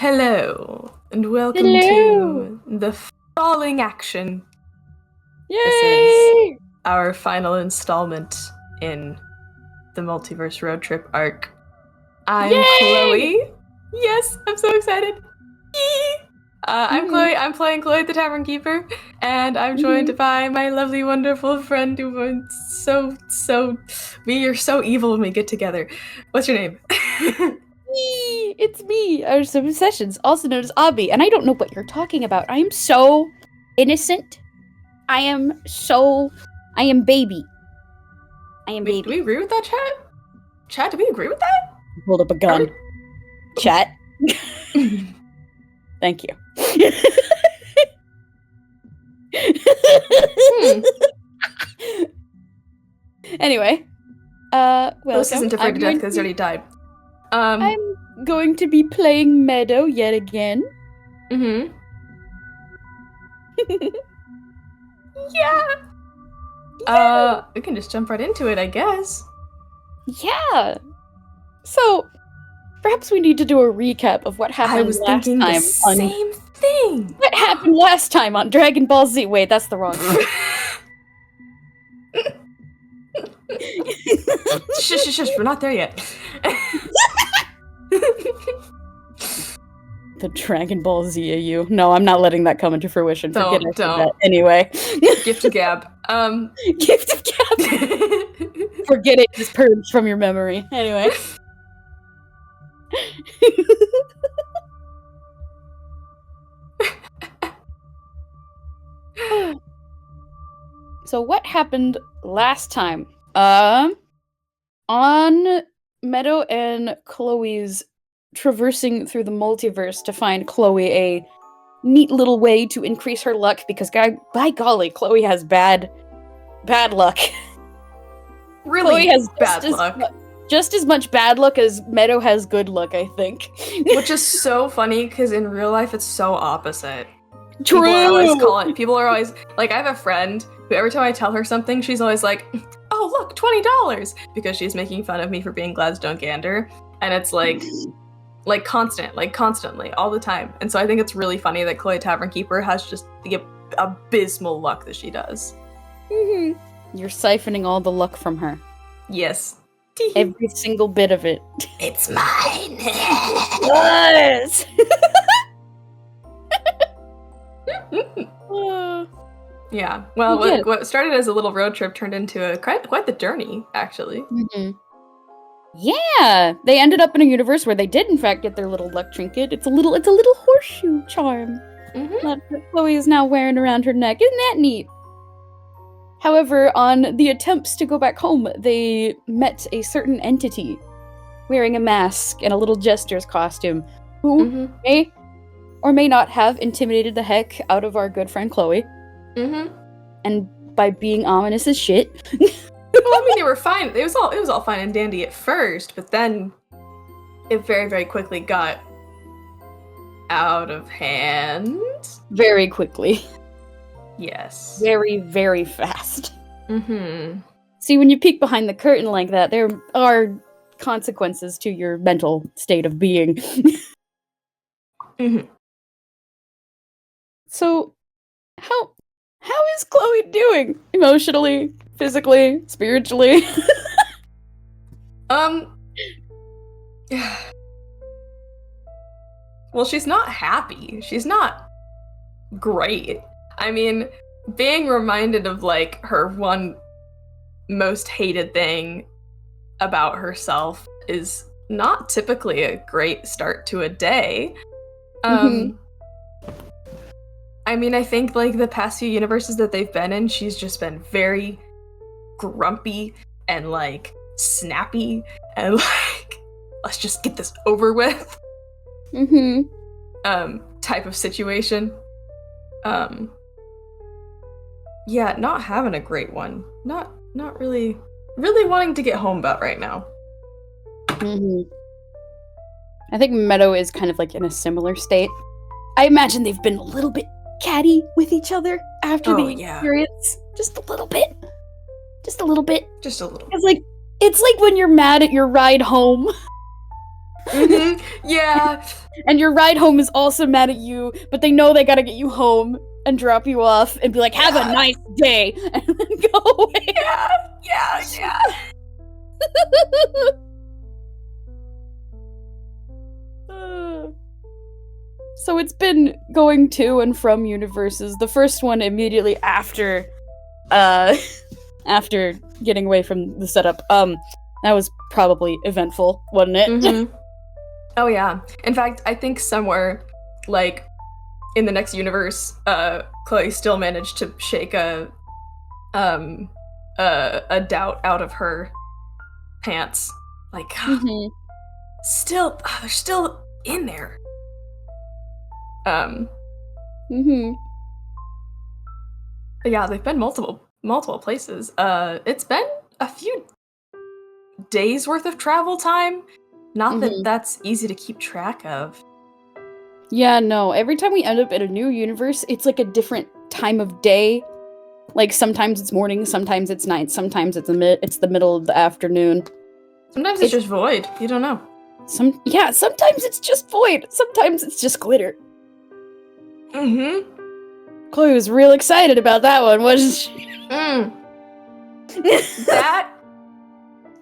Hello, and welcome Hello. to the Falling Action. Yay! This is our final installment in the Multiverse Road Trip arc. I'm Yay! Chloe. Yes, I'm so excited. Yee! I'm Chloe. I'm playing Chloe the Tavernkeeper, and I'm joined by my lovely, wonderful friend who is we are so evil when we get together. What's your name? It's me, Arsum Sessions, also known as Obby, and I don't know what you're talking about. I am so innocent. I am baby. Do we agree with that, chat? Chat, do we agree with that? Hold up a gun. Chat. Thank you. Anyway, This isn't afraid to death because he already died. I'm going to be playing Meadow yet again. Yeah. We can just jump right into it, I guess. Yeah. So, perhaps we need to do a recap of what happened I was last thinking time. the same thing. What happened last time on Dragon Ball Z? Wait, that's the wrong one. Shush, we're not there yet. The Dragon Ball Z AU. No, I'm not letting that come into fruition. Don't. That. Anyway. Gift of Gab. Gift of Gab. Forget it, just purged from your memory. Anyway. So what happened last time? On Meadow and Chloe's traversing through the multiverse to find Chloe a neat little way to increase her luck, because by golly, Chloe has bad luck. Really Chloe has bad luck. Just as much bad luck as Meadow has good luck, I think. Which is so funny, because in real life it's so opposite. True! People are always, like, I have a friend who every time I tell her something, she's always like, oh, look, $20! Because she's making fun of me for being Gladstone Gander. And it's constantly, all the time. And so I think it's really funny that Chloe Tavernkeeper has just the abysmal luck that she does. You're siphoning all the luck from her. Yes. Every single bit of it. It's mine! Yes! Yeah. Well, what started as a little road trip turned into quite the journey, actually. Yeah, they ended up in a universe where they did, in fact, get their little luck trinket. It's a little horseshoe charm that Chloe is now wearing around her neck. Isn't that neat? However, on the attempts to go back home, they met a certain entity wearing a mask and a little jester's costume, who may or may not have intimidated the heck out of our good friend Chloe. And by being ominous as shit. Well, I mean, they were fine. It was all fine and dandy at first, but then it very, very quickly got out of hand. Very quickly. Yes. Very, very fast. See, when you peek behind the curtain like that, there are consequences to your mental state of being. So, how is Chloe doing? Emotionally, physically, spiritually? Well, she's not happy. She's not great. I mean, being reminded of, like, her one most hated thing about herself is not typically a great start to a day. I mean, I think, like, the past few universes that they've been in, she's just been very grumpy and, like, snappy and, like, let's just get this over with. Type of situation. Yeah, not having a great one. Not really wanting to get home about right now. I think Meadow is kind of, like, in a similar state. I imagine they've been a little bit catty with each other after the experience. Just a little bit. Just a little. It's like when you're mad at your ride home Yeah. And your ride home is also mad at you, but they know they gotta get you home and drop you off and be like, have a nice day, and then go away. Yeah. So it's been going to and from universes. The first one immediately after after getting away from the setup. That was probably eventful, wasn't it? Mm-hmm. Oh yeah. In fact, I think somewhere like in the next universe, Chloe still managed to shake a doubt out of her pants. Like still in there. But yeah, they've been multiple places. It's been a few days worth of travel time. Not that that's easy to keep track of. Yeah, no. Every time we end up in a new universe, it's like a different time of day. Like sometimes it's morning, sometimes it's night, sometimes it's the middle of the afternoon. Sometimes it's just void. You don't know. Sometimes it's just void. Sometimes it's just glitter. Chloe was real excited about that one, wasn't she? That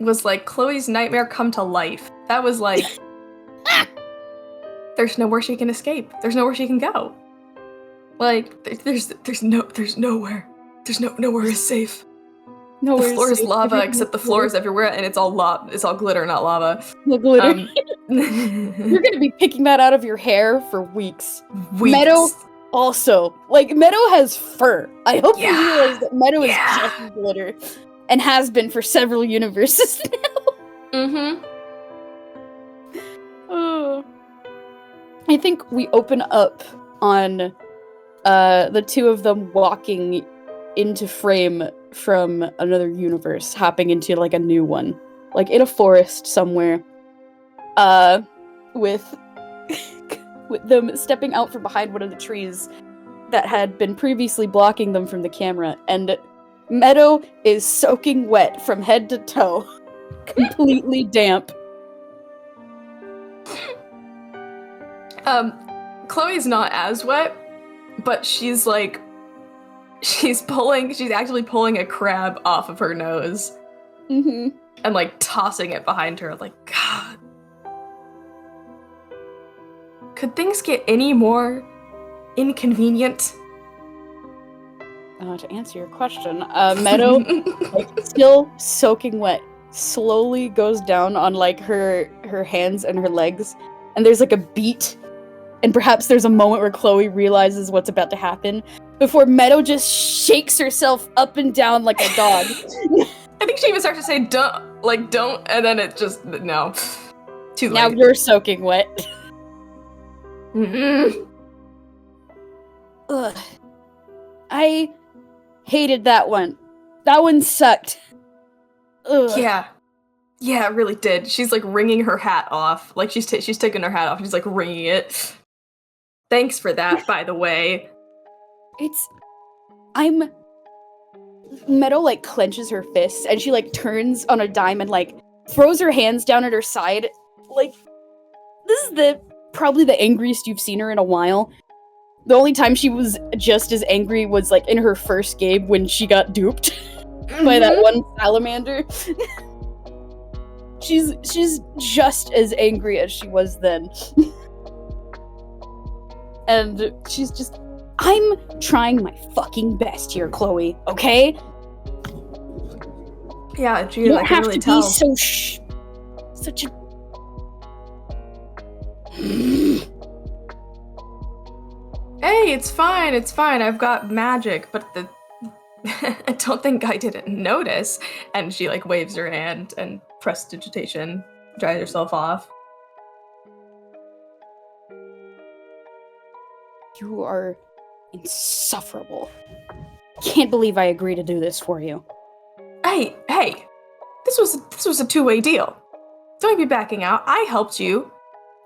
was like Chloe's nightmare come to life. That was like there's nowhere she can escape. There's nowhere she can go. Like there's nowhere. Nowhere is safe. Nowhere the floor is safe. lava, except the floor is everywhere, and it's all it's all glitter, not lava. The glitter. You're gonna be picking that out of your hair for weeks. Meadow also. Like, Meadow has fur. I hope you realize that Meadow is just glitter. And has been for several universes now. I think we open up on the two of them walking into frame from another universe, hopping into like a new one. Like in a forest somewhere. With them stepping out from behind one of the trees that had been previously blocking them from the camera, and Meadow is soaking wet from head to toe. Completely damp. Chloe's not as wet, but she's actually pulling a crab off of her nose. And like tossing it behind her, like, God. Could things get any more inconvenient? To answer your question, Meadow, like, still soaking wet, slowly goes down on like her hands and her legs, and there's like a beat, and perhaps there's a moment where Chloe realizes what's about to happen, before Meadow just shakes herself up and down like a dog. I think she even starts to say, don't, and then it just, no. Too late. Now you're soaking wet. Ugh. I hated that one. That one sucked. Ugh. Yeah, it really did. She's like wringing her hat off. Like she's taking her hat off and she's like wringing it. Thanks for that, by the way. Meadow like clenches her fists and she like turns on a dime and like throws her hands down at her side. Like, this is probably the angriest you've seen her in a while. The only time she was just as angry was like in her first game when she got duped by that one salamander. She's just as angry as she was then. And she's just, I'm trying my fucking best here, Chloe, okay? Yeah, gee, you I can really tell. You don't have to be such a... Hey, it's fine. I've got magic, but I don't think I didn't notice. And she like waves her hand and prestidigitation dries herself off. You are insufferable. Can't believe I agreed to do this for you. Hey, this was a two-way deal. Don't be backing out. I helped you.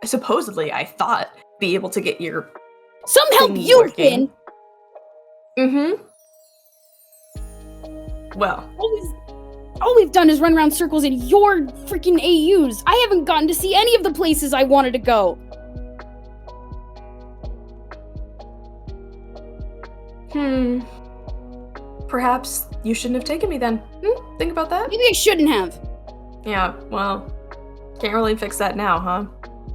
Supposedly, I thought, be able to get your some help you working. Well. all we've done is run around circles in your freaking AUs. I haven't gotten to see any of the places I wanted to go. Perhaps you shouldn't have taken me then. Think about that? Maybe I shouldn't have. Yeah, well, can't really fix that now, huh?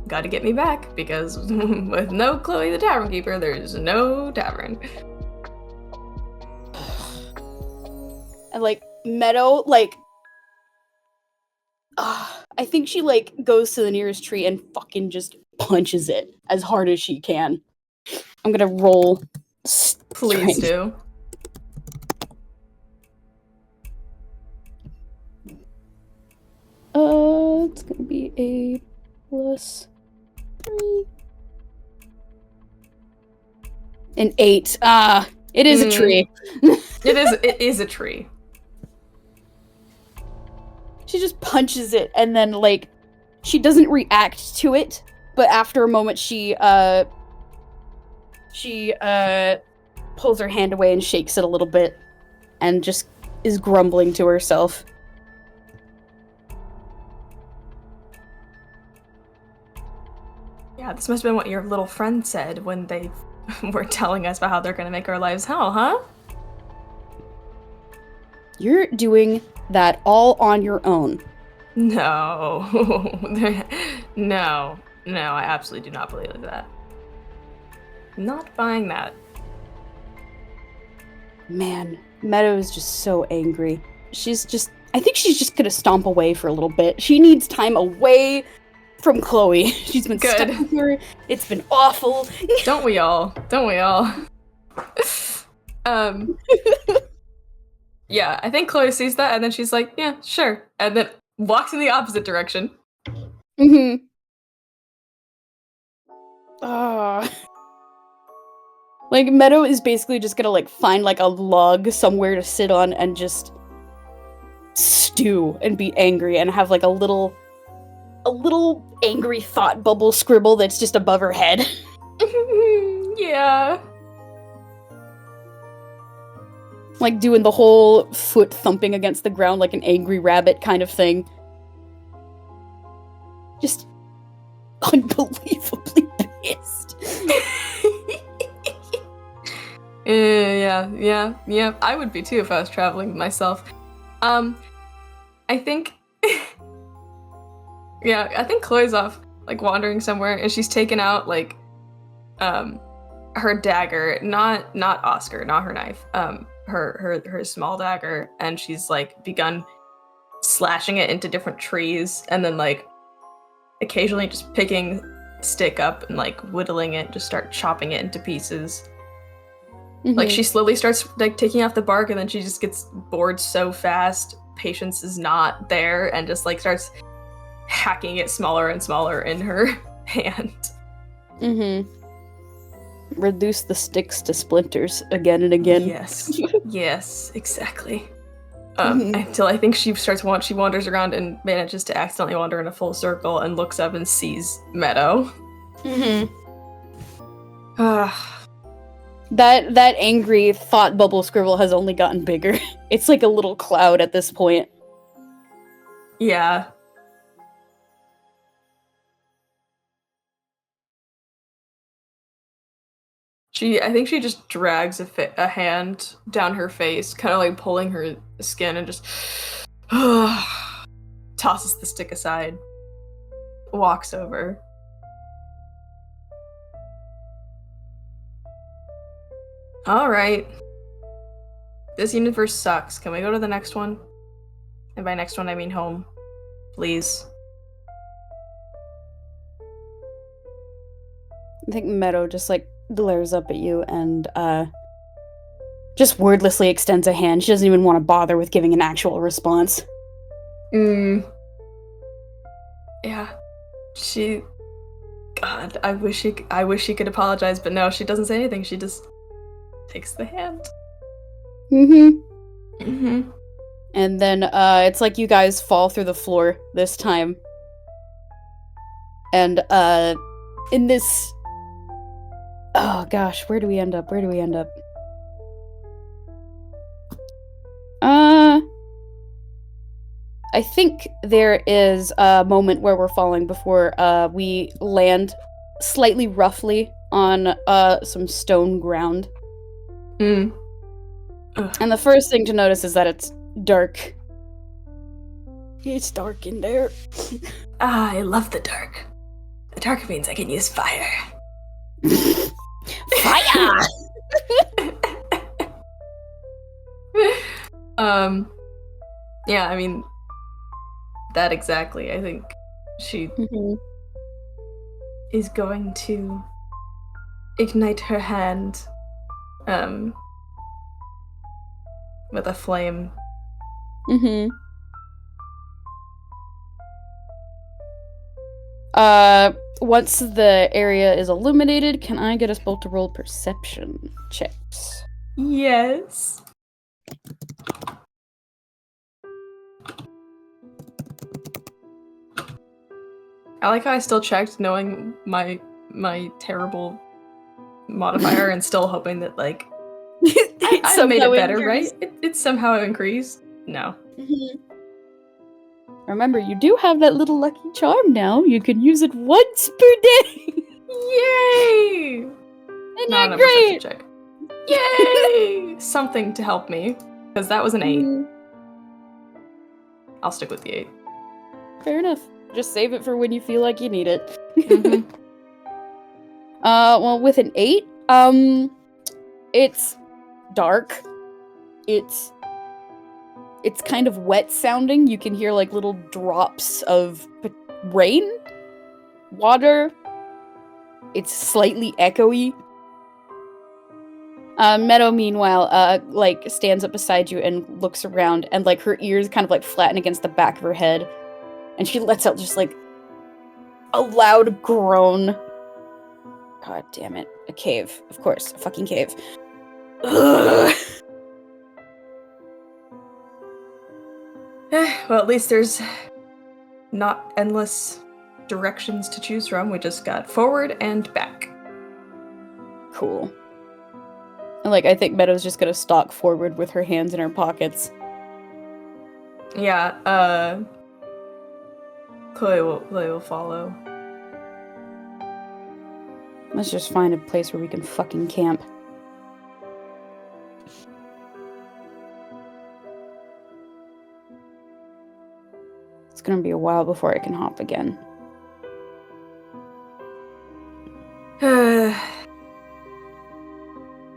Gotta get me back, because with no Chloe the Tavernkeeper, there's no tavern. And, like, Meadow, like... I think she, like, goes to the nearest tree and fucking just punches it as hard as she can. I'm gonna roll... Please do. It's gonna be a +3. An 8. It is a tree. It is a tree. She just punches it, and then, like, she doesn't react to it, but after a moment she pulls her hand away and shakes it a little bit, and just is grumbling to herself. Yeah, this must have been what your little friend said when they were telling us about how they're gonna make our lives hell, huh? You're doing that all on your own. No. No, I absolutely do not believe that. Not buying that. Man, Meadow is just so angry. I think she's just gonna stomp away for a little bit. She needs time away from Chloe. She's been stuck with her. It's been awful. Don't we all? Yeah, I think Chloe sees that, and then she's like, yeah, sure. And then walks in the opposite direction. Like, Meadow is basically just gonna, like, find, like, a log somewhere to sit on and just stew and be angry and have, like, a little angry thought bubble scribble that's just above her head. Yeah. Like, doing the whole foot thumping against the ground like an angry rabbit kind of thing. Just unbelievably pissed. Yeah. I would be too if I was traveling myself. I think... Yeah, I think Chloe's off, like, wandering somewhere, and she's taken out, like, her dagger, not Oscar, not her knife, her small dagger, and she's, like, begun slashing it into different trees, and then, like, occasionally just picking a stick up and, like, whittling it, just start chopping it into pieces. Like, she slowly starts, like, taking off the bark, and then she just gets bored so fast, patience is not there, and just, like, starts hacking it smaller and smaller in her hand. Reduce the sticks to splinters again and again. Yes, exactly. Until I think she wanders around and manages to accidentally wander in a full circle and looks up and sees Meadow. That angry thought bubble scribble has only gotten bigger. It's like a little cloud at this point. Yeah. I think she just drags a hand down her face, kind of like pulling her skin, and just tosses the stick aside, walks over. Alright. This universe sucks. Can we go to the next one? And by next one, I mean home. Please. I think Meadow just, like, glares up at you and, just wordlessly extends a hand. She doesn't even want to bother with giving an actual response. Yeah. God, I wish she could apologize, but no, she doesn't say anything. She just takes the hand. And then, it's like you guys fall through the floor this time. And, in this... Oh gosh, where do we end up? I think there is a moment where we're falling before we land slightly roughly on some stone ground. Mm. And the first thing to notice is that it's dark. It's dark in there. I love the dark. The dark means I can use fire. Fire! Yeah, I mean, that exactly. I think she is going to ignite her hand with a flame. Once the area is illuminated, can I get us both to roll perception checks? Yes. I like how I still checked knowing my terrible modifier and still hoping that, like, I made it better, increased. Right? It somehow increased. No. Remember, you do have that little lucky charm now. You can use it once per day. Yay! Isn't that great? Check. Yay! Something to help me, because that was an 8. I'll stick with the 8. Fair enough. Just save it for when you feel like you need it. Well, with an 8, it's dark. It's kind of wet sounding. You can hear like little drops of rain, water. It's slightly echoey. Meadow, meanwhile, like stands up beside you and looks around, and like her ears kind of like flatten against the back of her head, and she lets out just like a loud groan. God damn it! A cave, of course, a fucking cave. Ugh. Well, at least there's not endless directions to choose from. We just got forward and back. Cool. And, like, I think Meadow's just gonna stalk forward with her hands in her pockets. Yeah, Chloe will follow. Let's just find a place where we can fucking camp. It's gonna be a while before I can hop again.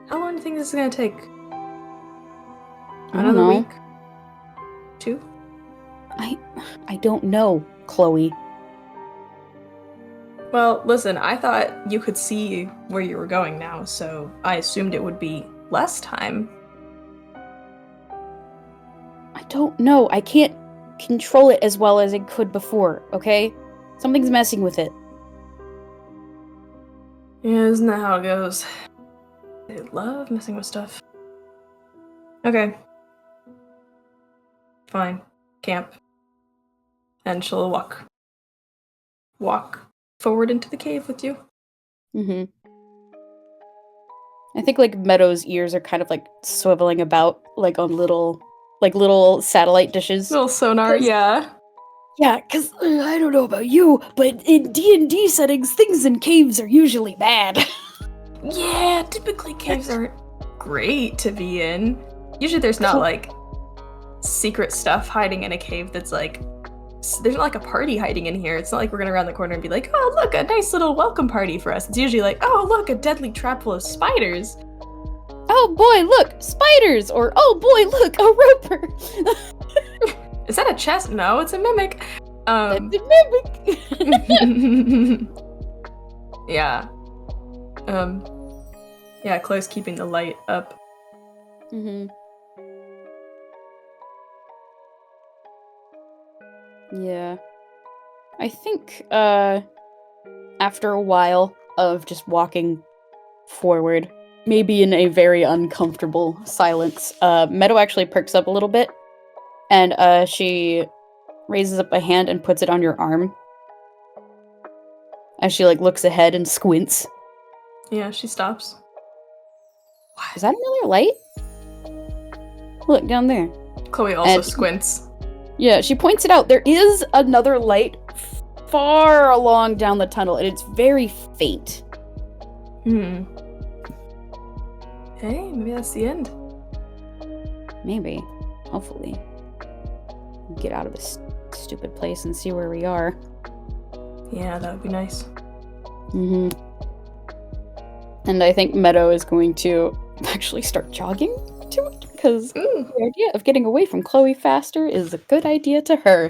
How long do you think this is gonna take? Another week? 2? I don't know, Chloe. Well, listen, I thought you could see where you were going now, so I assumed it would be less time. I don't know. I can't control it as well as I could before, okay? Something's messing with it. Yeah, isn't that how it goes? They love messing with stuff. Okay. Fine. Camp. And she'll walk forward into the cave with you. I think, like, Meadow's ears are kind of, like, swiveling about, like, on little satellite dishes. Little sonar, yeah. Yeah, because I don't know about you, but in D&D settings, things in caves are usually bad. Yeah, typically caves aren't great to be in. Usually there's not, like, secret stuff hiding in a cave that's, like, there's not, like, a party hiding in here. It's not like we're gonna round the corner and be like, oh, look, a nice little welcome party for us. It's usually like, oh, look, a deadly trap full of spiders. Oh boy, look, spiders! Or, oh boy, look, a roper! Is that a chest? No, it's a mimic. That's a mimic! Yeah. Yeah, Chloe's keeping the light up. Yeah. I think, after a while of just walking forward, maybe in a very uncomfortable silence, Meadow actually perks up a little bit, and, she raises up a hand and puts it on your arm. As she, like, looks ahead and squints. Yeah, she stops. What? Is that another light? Look, down there. Chloe also squints. Yeah, she points it out. There is another light far along down the tunnel, and it's very faint. Hey, maybe that's the end. Maybe. Hopefully. Get out of this stupid place and see where we are. Yeah, that would be nice. And I think Meadow is going to actually start jogging to it, because the idea of getting away from Chloe faster is a good idea to her.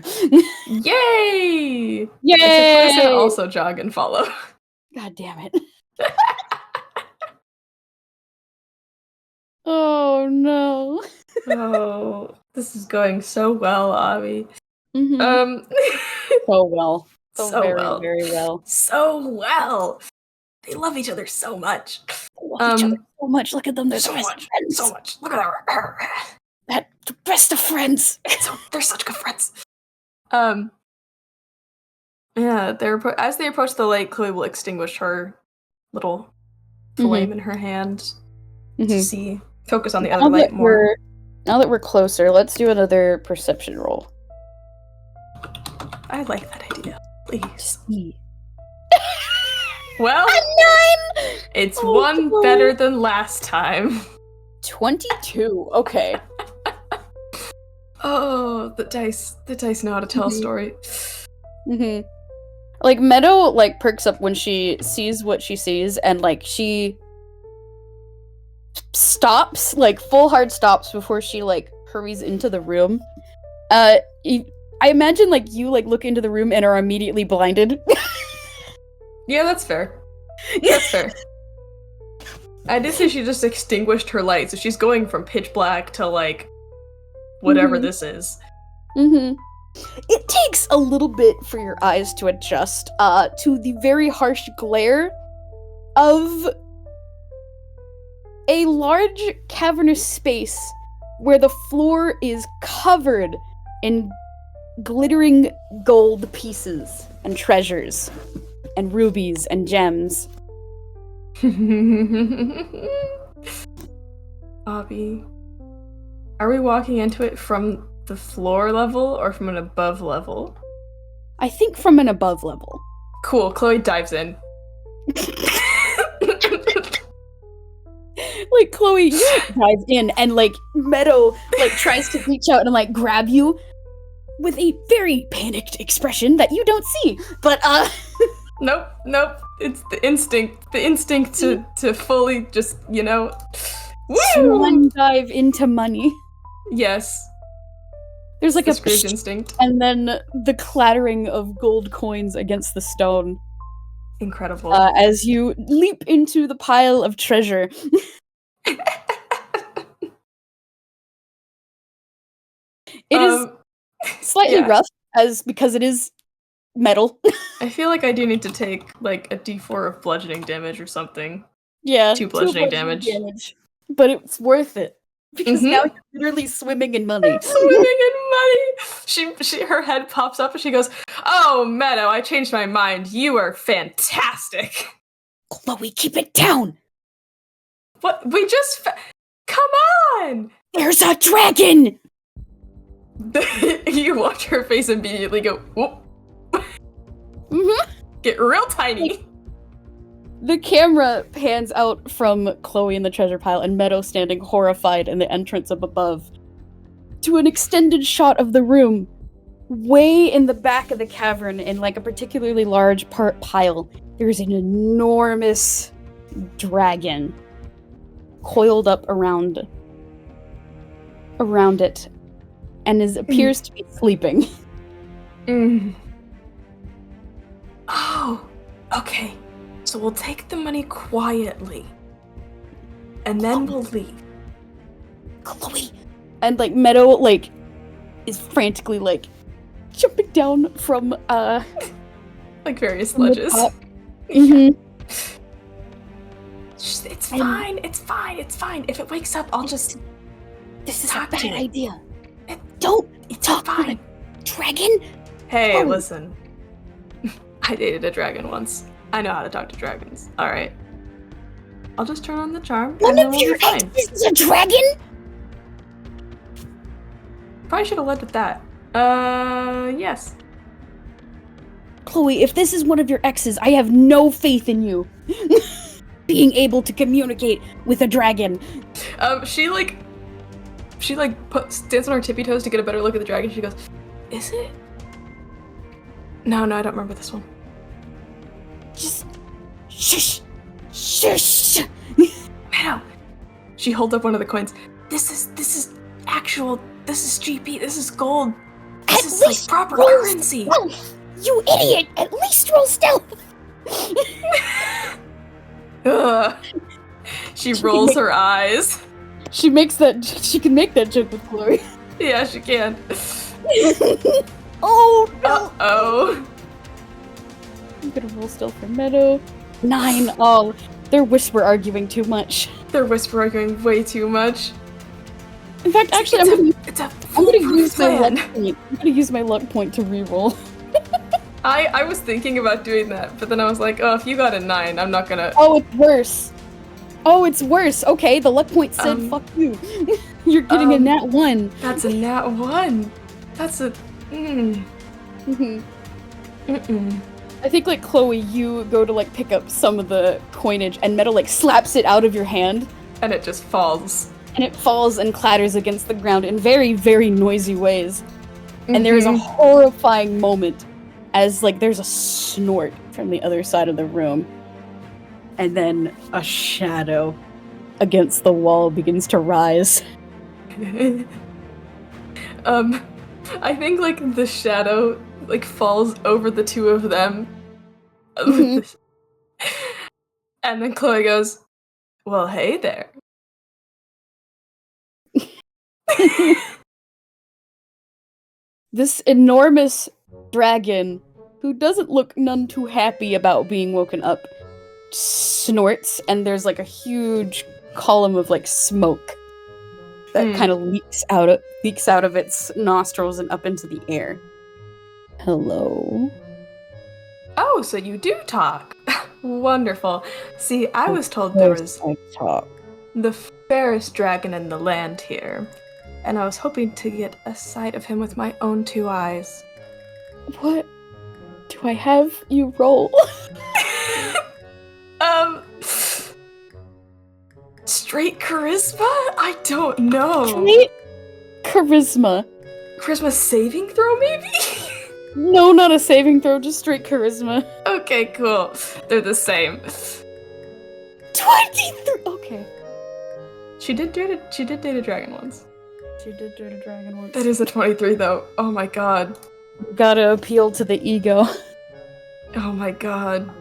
Yay! Yay! I should also jog and follow. God damn it. Oh no. Oh, this is going so well, Obby. So well. So very, well. very well. So well. They love each other so much. They love each other so much. Look at them. They're so best much. friends. So much. Look at her. The best of friends. They're such good friends. Yeah, as they approach the lake, Chloe will extinguish her little flame in her hand to focus on the other light more. Now that we're closer, let's do another perception roll. I like that idea. Please. See. Well, a 9! It's one better than last time. 22. Okay. Oh, the dice know how to tell a story. Like, Meadow, like, perks up when she sees what she sees, and, like, she stops, like, full hard stops before she, like, hurries into the room. I imagine, like, you, like, look into the room and are immediately blinded. Yeah, that's fair. That's fair. I did say she just extinguished her light, so she's going from pitch black to, like, whatever this is. It takes a little bit for your eyes to adjust to the very harsh glare of a large cavernous space where the floor is covered in glittering gold pieces and treasures and rubies and gems. Obby, are we walking into it from the floor level or from an above level? I think from an above level. Cool, Chloe dives in. Like, Chloe, you dive in, and, like, Meadow, like, tries to reach out and, like, grab you with a very panicked expression that you don't see, but, Nope. It's the instinct to fully just, woo! Swan dive into money. Yes. There's like the a Scrooge instinct. And then the clattering of gold coins against the stone. Incredible. As you leap into the pile of treasure. It is slightly rough, because it is metal. I feel like I do need to take, like, a d4 of bludgeoning damage or something. Yeah. 2 bludgeoning damage. But it's worth it. Because now you're literally swimming in money. Her head pops up and she goes, "Oh, Meadow, I changed my mind. You are fantastic." Chloe, keep it down! What? We just... Come on! There's a dragon! You watch her face immediately go, whoop. Get real tiny. The camera pans out from Chloe in the treasure pile and Meadow standing horrified in the entrance up above to an extended shot of the room. Way in the back of the cavern, in like a particularly large pile, there's an enormous dragon coiled up around it and appears to be sleeping. Oh, okay. So we'll take the money quietly, and then we'll leave. Chloe! And, like, Meadow, like, is frantically, like, jumping down from, like various ledges. It's fine, it's fine. If it wakes up, I'll just... This is a bad idea. Don't talk to the dragon! Hey, listen. I dated a dragon once. I know how to talk to dragons. Alright. I'll just turn on the charm, and then we'll be fine. This is a dragon? Probably should have led with that. Yes. Chloe, if this is one of your exes, I have no faith in you. Being able to communicate with a dragon. She stands on her tippy toes to get a better look at the dragon. She goes, "Is it? No, I don't remember this one." Just shush. Meadow. She holds up one of the coins. This is actual. This is GP. This is gold. This is like proper currency. Stealth. You idiot! At least roll stealth. She rolls her eyes. She can make that joke with Chloe. Yeah, she can. Oh no! Uh-oh. I'm gonna roll stealth for Meadow. 9. Oh, they're whisper arguing too much. They're whisper arguing way too much. In fact, actually, I'm gonna use my luck point. I'm gonna use my luck point to reroll. I was thinking about doing that, but then I was like, oh, if you got a 9, I'm not gonna. Oh, it's worse. Okay, the luck point said fuck you. You're getting a nat 1. That's a nat 1. That's a. I think, like, Chloe, you go to, like, pick up some of the coinage, and Meadow, like, slaps it out of your hand. And it just falls. And it falls and clatters against the ground in very, very noisy ways. And there is a horrifying moment as, like, there's a snort from the other side of the room. And then a shadow against the wall begins to rise. I think, like, the shadow, like, falls over the two of them. And then Chloe goes, well, hey there. This enormous dragon, who doesn't look none too happy about being woken up, snorts, and there's, like, a huge column of, like, smoke that kind of leaks out of its nostrils and up into the air. Hello? Oh, so you do talk. Wonderful. See, I was told there was the fairest dragon in the land here, and I was hoping to get a sight of him with my own 2 eyes. What do I have you roll? Straight charisma? I don't know. Straight charisma. Charisma saving throw, maybe? No, not a saving throw, just straight charisma. Okay, cool. They're the same. 23! Okay. She did date a dragon once. That is a 23, though. Oh my god. Gotta appeal to the ego. Oh my god.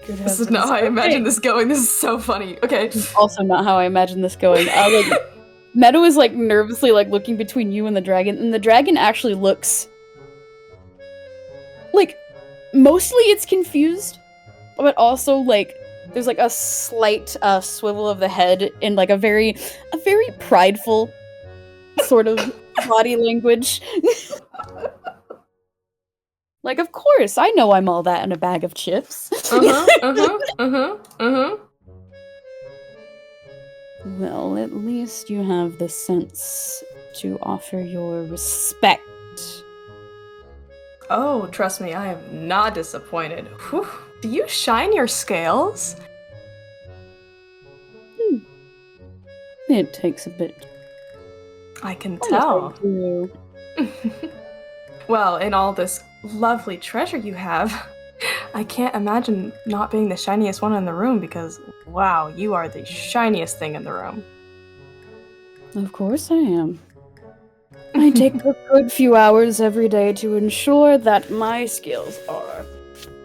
This This is not how I imagined this going. This is so funny. Okay. Also not how I imagined this going. Meadow is, like, nervously, like, looking between you and the dragon actually looks... like, mostly it's confused, but also, like, there's, like, a slight swivel of the head in, like, a very prideful sort of body language. Like, of course, I know I'm all that in a bag of chips. Well, at least you have the sense to offer your respect. Oh, trust me, I am not disappointed. Whew. Do you shine your scales? It takes a bit. I can tell. Well, in all this lovely treasure you have, I can't imagine not being the shiniest one in the room because, wow, you are the shiniest thing in the room. Of course I am. I take a good few hours every day to ensure that my skills are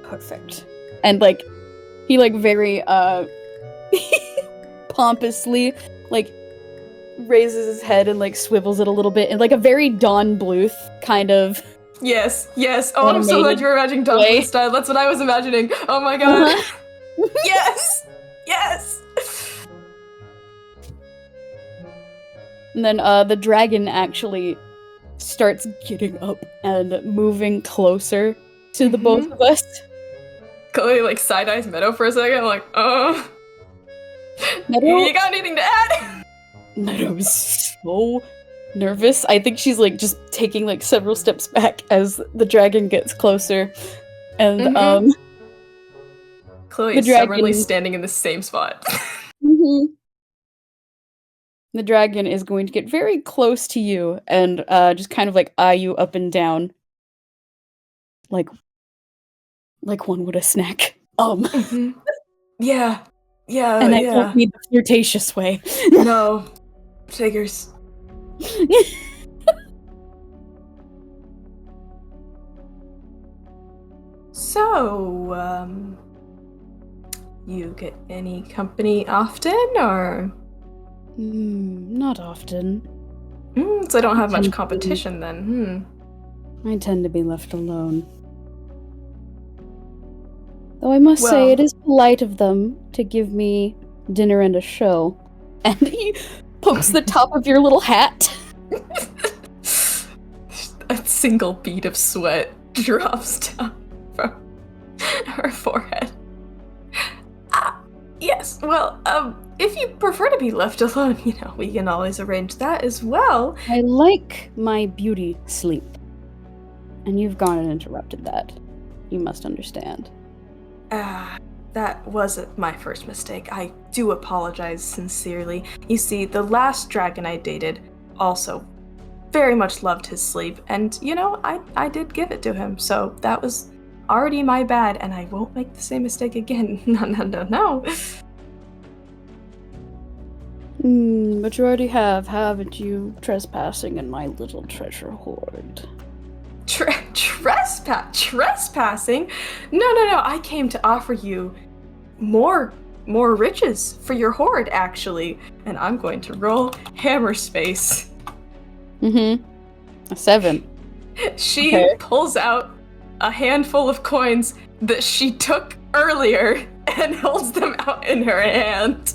perfect. And, like, he, like, very, pompously, like, raises his head and, like, swivels it a little bit in, like, a very Don Bluth kind of... Yes. Oh, I'm so glad you were imagining Don Bluth style. That's what I was imagining. Oh my god. Yes! And then, the dragon actually starts getting up and moving closer to the both of us. Chloe, like, side-eyes Meadow for a second, like, Meadow? You got anything to add? Meadow is so nervous. I think she's like just taking like several steps back as the dragon gets closer. And Chloe is stubbornly standing in the same spot. The dragon is going to get very close to you and just kind of like eye you up and down. Like one would a snack. Yeah. And I don't mean the flirtatious way. No. Figures. So, you get any company often, or? Not often. So I don't have much competition then. I tend to be left alone. Though I must say, it is polite of them to give me dinner and a show. And he pokes the top of your little hat. A single bead of sweat drops down from her forehead. Yes, well, if you prefer to be left alone, we can always arrange that as well. I like my beauty sleep. And you've gone and interrupted that. You must understand. That wasn't my first mistake. I do apologize sincerely. You see, the last dragon I dated also very much loved his sleep, and, I did give it to him, so that was already my bad, and I won't make the same mistake again. No. But you already have, haven't you, trespassing in my little treasure hoard? Trespassing? No, I came to offer you more riches for your hoard, actually, and I'm going to roll hammer space. A 7. She pulls out a handful of coins that she took earlier and holds them out in her hand.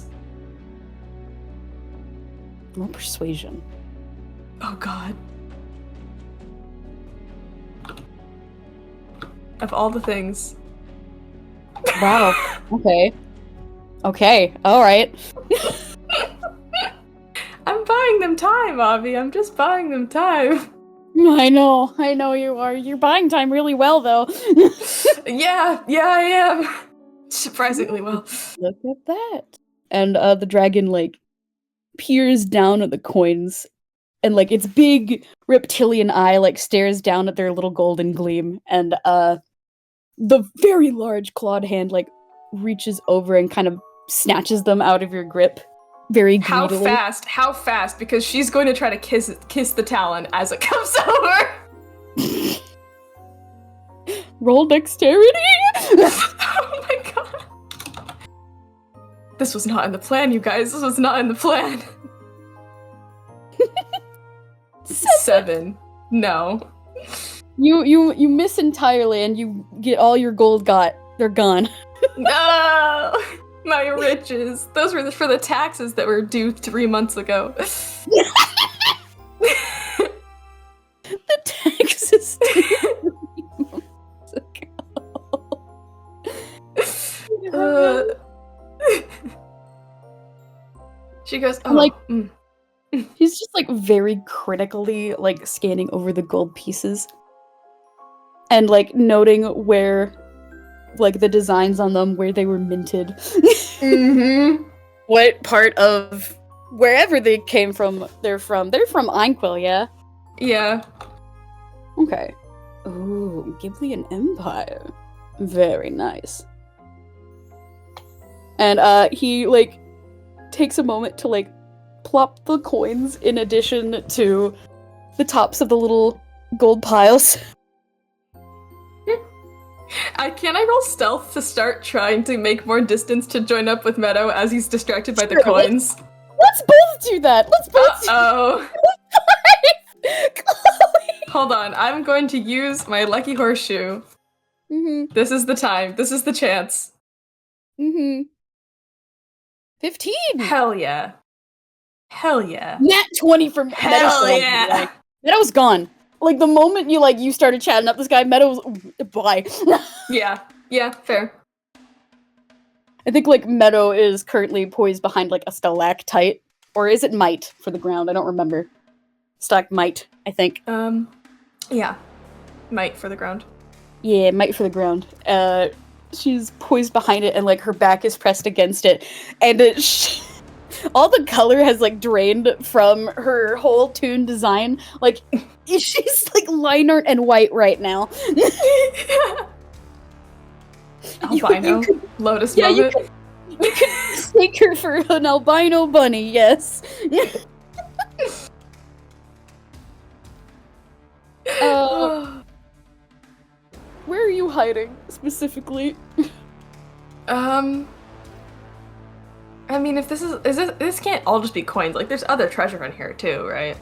More persuasion. Oh god. Of all the things. Wow. Okay. Alright. I'm buying them time, Obby. I'm just buying them time. I know you are. You're buying time really well, though. Yeah, I am. Surprisingly well. Look at that. And the dragon, peers down at the coins, and, its big reptilian eye, stares down at their little golden gleam, and, the very large clawed hand, reaches over and kind of snatches them out of your grip. Very greedily. How fast? Because she's going to try to kiss the talon as it comes over. Roll dexterity? Oh my god. This was not in the plan, you guys. This was not in the plan. 7. No. You miss entirely, and you get all your gold they're gone. No! My riches. Those were for the taxes that were due 3 months ago. The taxes due 3 months ago. She goes, He's just very critically scanning over the gold pieces and noting where the designs on them, where they were minted. What part of wherever they came from they're from. They're from Einquil, yeah? Yeah. Okay. Ooh, Ghiblian Empire. Very nice. And he takes a moment to plop the coins in addition to the tops of the little gold piles. Can I roll stealth to start trying to make more distance to join up with Meadow as he's distracted by the coins? Let's both do that! Uh-oh. Hold on, I'm going to use my lucky horseshoe. This is the time. This is the chance. 15! Hell yeah. Nat 20 from Hell yeah! Meadow's gone. The moment you started chatting up this guy, Meadow's bye. Yeah, fair. I think Meadow is currently poised behind a stalactite. Or is it mite for the ground? I don't remember. Stalagmite, I think. Yeah. Might for the ground. Yeah, might for the ground. She's poised behind it, and like her back is pressed against it, and all the color has like drained from her whole toon design. Like she's like line art and white right now. Albino Lotus moment. You could take her for an albino bunny. Yes. Where are you hiding specifically? I mean, if this can't all just be coins. Like, there's other treasure in here too, right?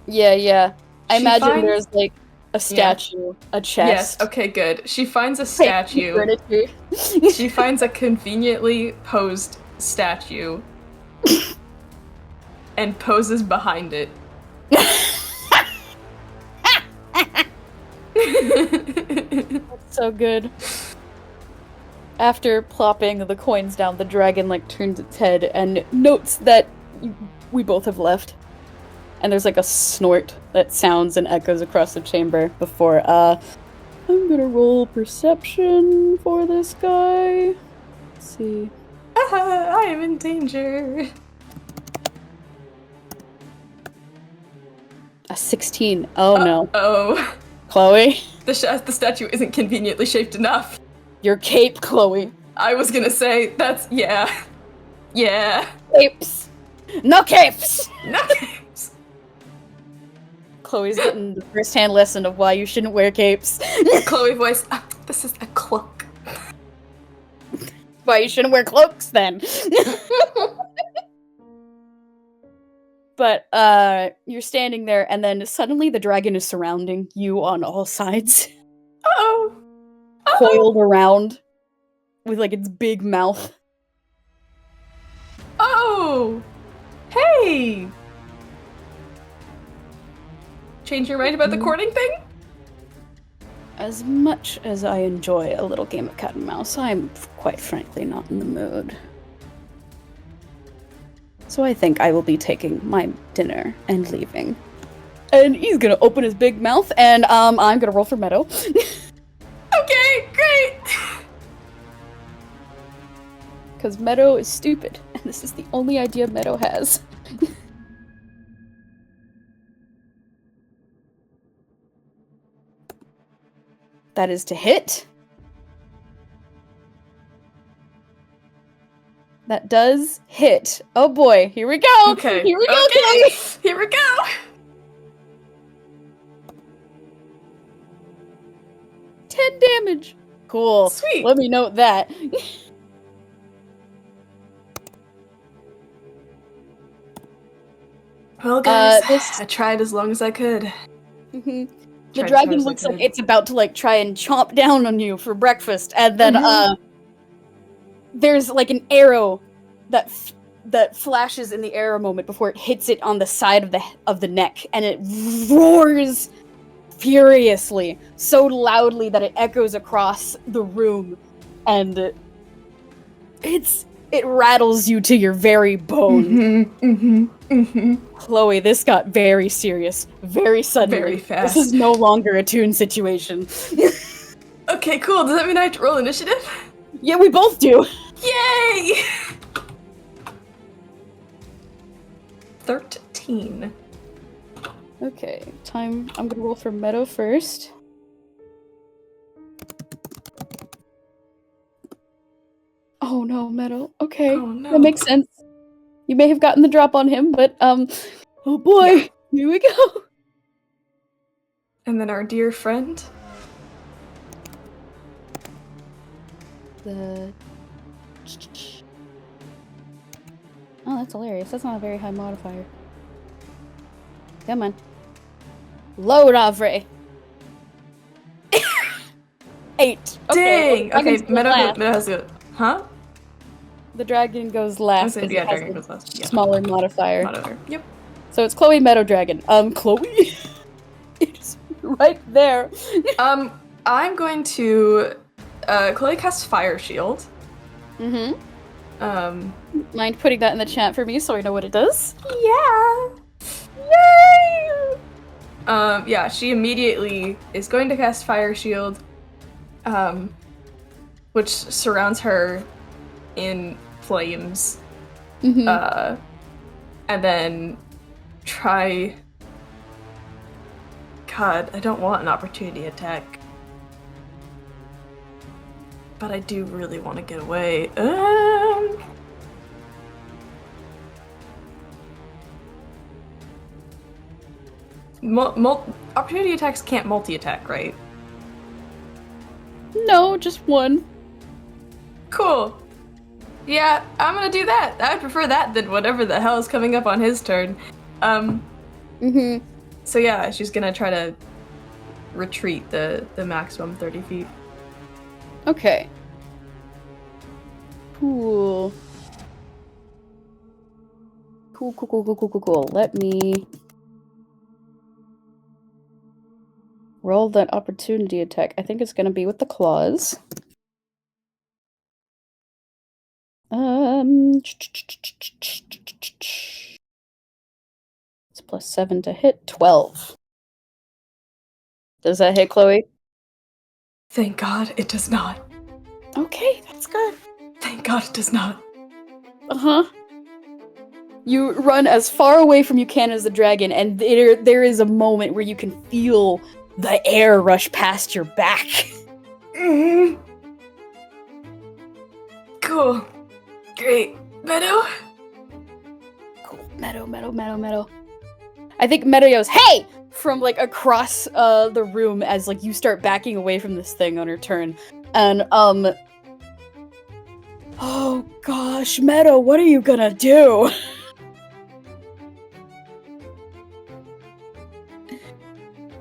Yeah. I imagine there's like a statue, a chest. Yes. Okay. Good. She finds a statue. She finds a conveniently posed statue, and poses behind it. That's so good. After plopping the coins down, the dragon like turns its head and notes that we both have left. And there's like a snort that sounds and echoes across the chamber before I'm gonna roll perception for this guy. Let's see. I am in danger. A 16. Oh no. Oh. Chloe? The statue isn't conveniently shaped enough. Your cape, Chloe. I was gonna say, that's, yeah. Capes. No capes! No capes! Chloe's getting the first-hand lesson of why you shouldn't wear capes. Chloe voice, this is a cloak. Why you shouldn't wear cloaks, then. But, you're standing there, and then suddenly the dragon is surrounding you on all sides. Uh-oh! Coiled around with, like, its big mouth. Oh! Hey! Change your mind about the courting thing? As much as I enjoy a little game of cat and mouse, I'm quite frankly not in the mood. So I think I will be taking my dinner and leaving. And he's gonna open his big mouth, and I'm gonna roll for Meadow. Okay, great! Because Meadow is stupid, and this is the only idea Meadow has. That is to hit. That does hit. Oh boy, here we go! Okay. Here we go, okay. Here we go! 10 damage! Cool. Sweet. Let me note that. Well, guys, I tried as long as I could. Mm-hmm. The dragon looks like it's about to like try and chomp down on you for breakfast, and then there's like an arrow that flashes in the arrow moment before it hits it on the side of the neck, and it roars furiously, so loudly that it echoes across the room, and it rattles you to your very bone. Chloe, this got very serious, very suddenly. Very fast. This is no longer a toon situation. Okay, cool. Does that mean I have to roll initiative? Yeah, we both do. Yay! 13. Okay, time. I'm gonna roll for Meadow first. Oh no, Meadow. Okay, Oh, no. that makes sense. You may have gotten the drop on him, but oh boy, Yeah. Here we go. And then our dear friend. Oh, that's hilarious. That's not a very high modifier. Come on. Load, Avre. 8. Dang! Well, Okay, Meadow has a... Huh? The dragon goes last because it has dragon a goes last. Yeah. smaller modifier. Yep. So it's Chloe, Meadow, Dragon. Chloe? It's right there. I'm going to... Chloe casts Fire Shield. Mm-hmm. Mind putting that in the chat for me so I know what it does? Yeah! Yay! Yeah, she immediately is going to cast Fire Shield, which surrounds her in flames. Mm-hmm. And then try... God, I don't want an opportunity attack. But I do really want to get away. Opportunity attacks can't multi-attack, right? No, just one. Cool. Yeah, I'm gonna do that. I prefer that than whatever the hell is coming up on his turn. Mm-hmm. So yeah, she's gonna try to retreat the maximum 30 feet. Okay. Cool. Cool. Let me roll that opportunity attack. I think it's gonna be with the claws. It's +7 to hit. 12. Does that hit, Chloe? Thank God it does not. Okay, that's good. Thank God it does not. Uh-huh. You run as far away from you can as the dragon, and there is a moment where you can feel the air rush past your back. Mm-hmm. Cool. Great. Meadow? Cool. Meadow. I think Meadow yells, "Hey!" from, like, across the room as, like, you start backing away from this thing on her turn. And, oh gosh, Meadow, what are you gonna do?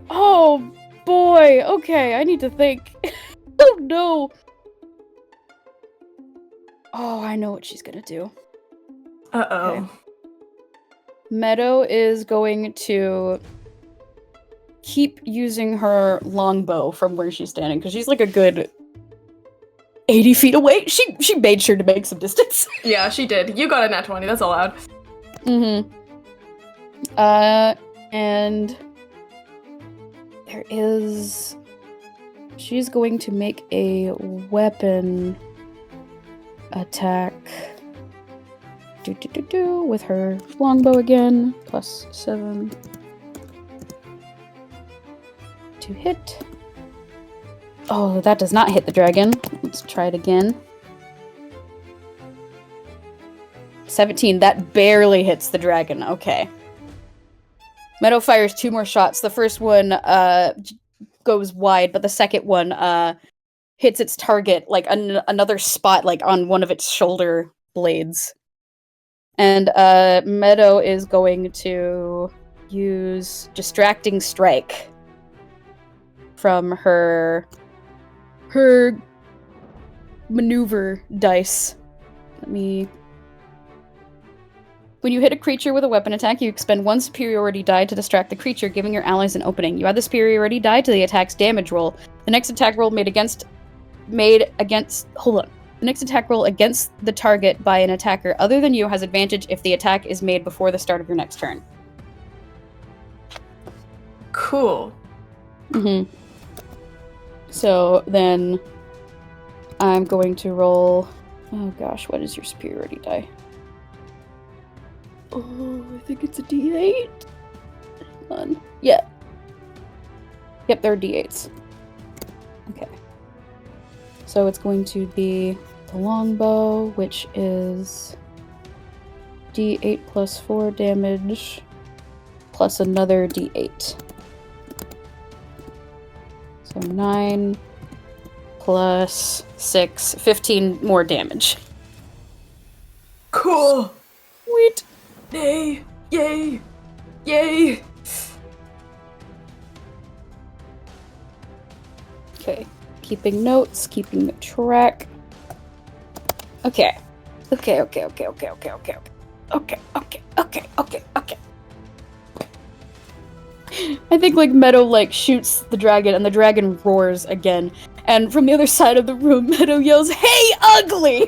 Oh boy, okay, I need to think. Oh no! Oh, I know what she's gonna do. Uh-oh. Okay. Meadow is going to keep using her longbow from where she's standing, because she's like a good 80 feet away. She made sure to make some distance. Yeah, she did. You got a nat 20, that's allowed. Mm-hmm. And there is... She's going to make a weapon attack. With her longbow again. +7 to hit. Oh, that does not hit the dragon. Let's try it again. 17. That barely hits the dragon. Okay. Meadow fires 2 more shots. The first one goes wide, but the second one hits its target, like another spot, like on one of its shoulder blades. And Meadow is going to use Distracting Strike from her maneuver dice. When you hit a creature with a weapon attack, you expend 1 superiority die to distract the creature, giving your allies an opening. You add the superiority die to the attack's damage roll. The next attack roll The next attack roll against the target by an attacker other than you has advantage if the attack is made before the start of your next turn. Cool. Mm-hmm. So then I'm going to roll... Oh gosh, what is your superiority die? Oh, I think it's a D8. Hold on. Yeah. Yep, they're D8s. Okay. So it's going to be the longbow, which is D8 plus 4 damage, plus another D8. So 9 plus 6, 15 more damage. Cool. Sweet. Yay. Yay. Yay. Okay. Keeping notes, keeping track. Okay. Okay. I think, like, Meadow, like, shoots the dragon, and the dragon roars again. And from the other side of the room, Meadow yells, "Hey, ugly!"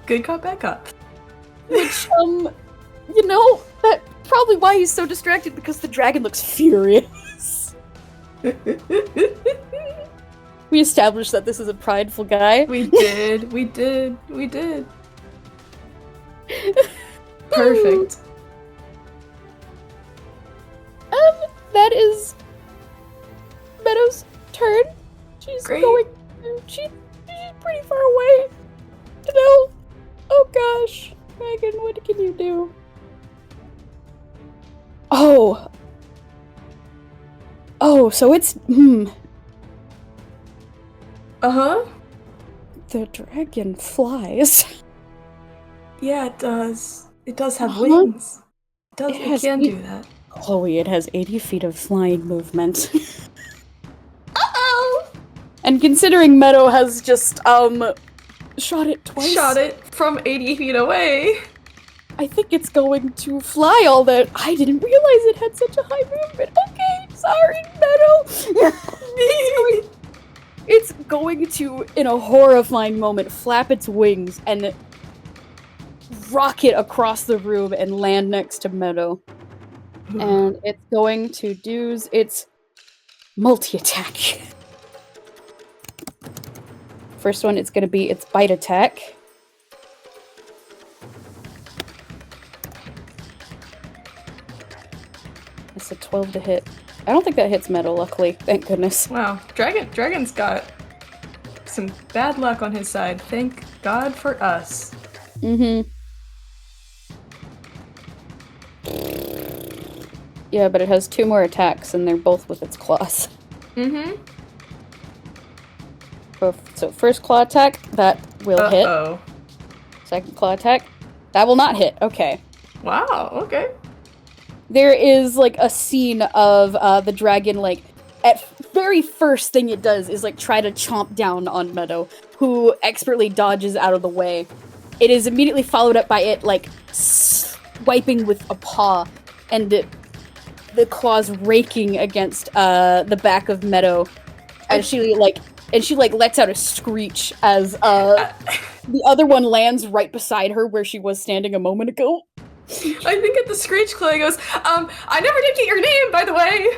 Good cop, bad cop. Which, you know, probably why he's so distracted, because the dragon looks furious. We established that this is a prideful guy. We did. Perfect. That is Meadow's turn. She's Great. going. She's pretty far away. No. Oh gosh, Megan, what can you do? Oh, so it's Uh-huh. The dragon flies. Yeah, it does. It does have wings. It can do that. Chloe, it has 80 feet of flying movement. Uh-oh! And considering Meadow has just, shot it twice. Shot it from 80 feet away. I think it's going to fly all that. I didn't realize it had such a high movement. Okay, sorry, Meadow. It's going to, in a horrifying moment, flap its wings and rocket across the room and land next to Meadow. And it's going to do its multi-attack. First one, it's going to be its bite attack. It's a 12 to hit. I don't think that hits Meadow, luckily. Thank goodness. Wow. Dragon's got some bad luck on his side. Thank God for us. Mm-hmm. Yeah, but it has 2 more attacks, and they're both with its claws. Mm-hmm. So first claw attack, that will hit. Second claw attack, that will not hit. Okay. Wow, okay. There is, like, a scene of the dragon, like, at very first thing it does is, like, try to chomp down on Meadow, who expertly dodges out of the way. It is immediately followed up by it, like, swiping with a paw, and the claws raking against the back of Meadow, as she lets out a screech as the other one lands right beside her where she was standing a moment ago. I think at the screech, Chloe goes, I never did get your name, by the way!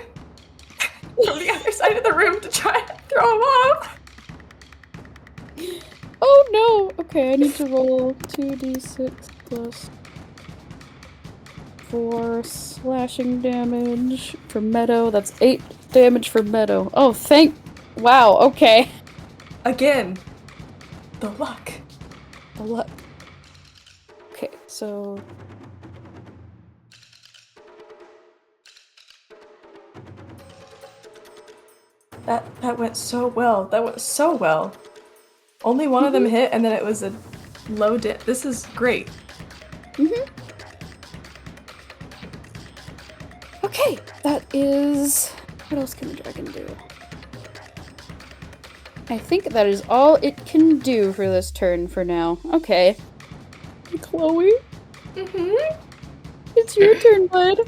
From the other side of the room to try and throw him off. Oh no! Okay, I need to roll 2d6 plus 4 slashing damage for Meadow. That's 8 damage for Meadow. Oh, wow, okay. Again. The luck. The luck. Okay, so... That went so well. That went so well. Only one of them hit, and then it was a low dip. This is great. Mm-hmm. Okay, that is... What else can the dragon do? I think that is all it can do for this turn for now. Okay. Chloe? Mm-hmm. It's your turn, bud.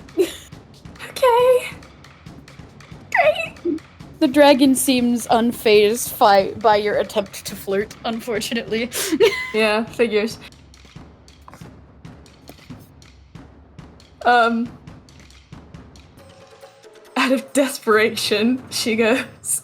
Okay. Great. The dragon seems unfazed by your attempt to flirt, unfortunately. Yeah, figures. Out of desperation, she goes,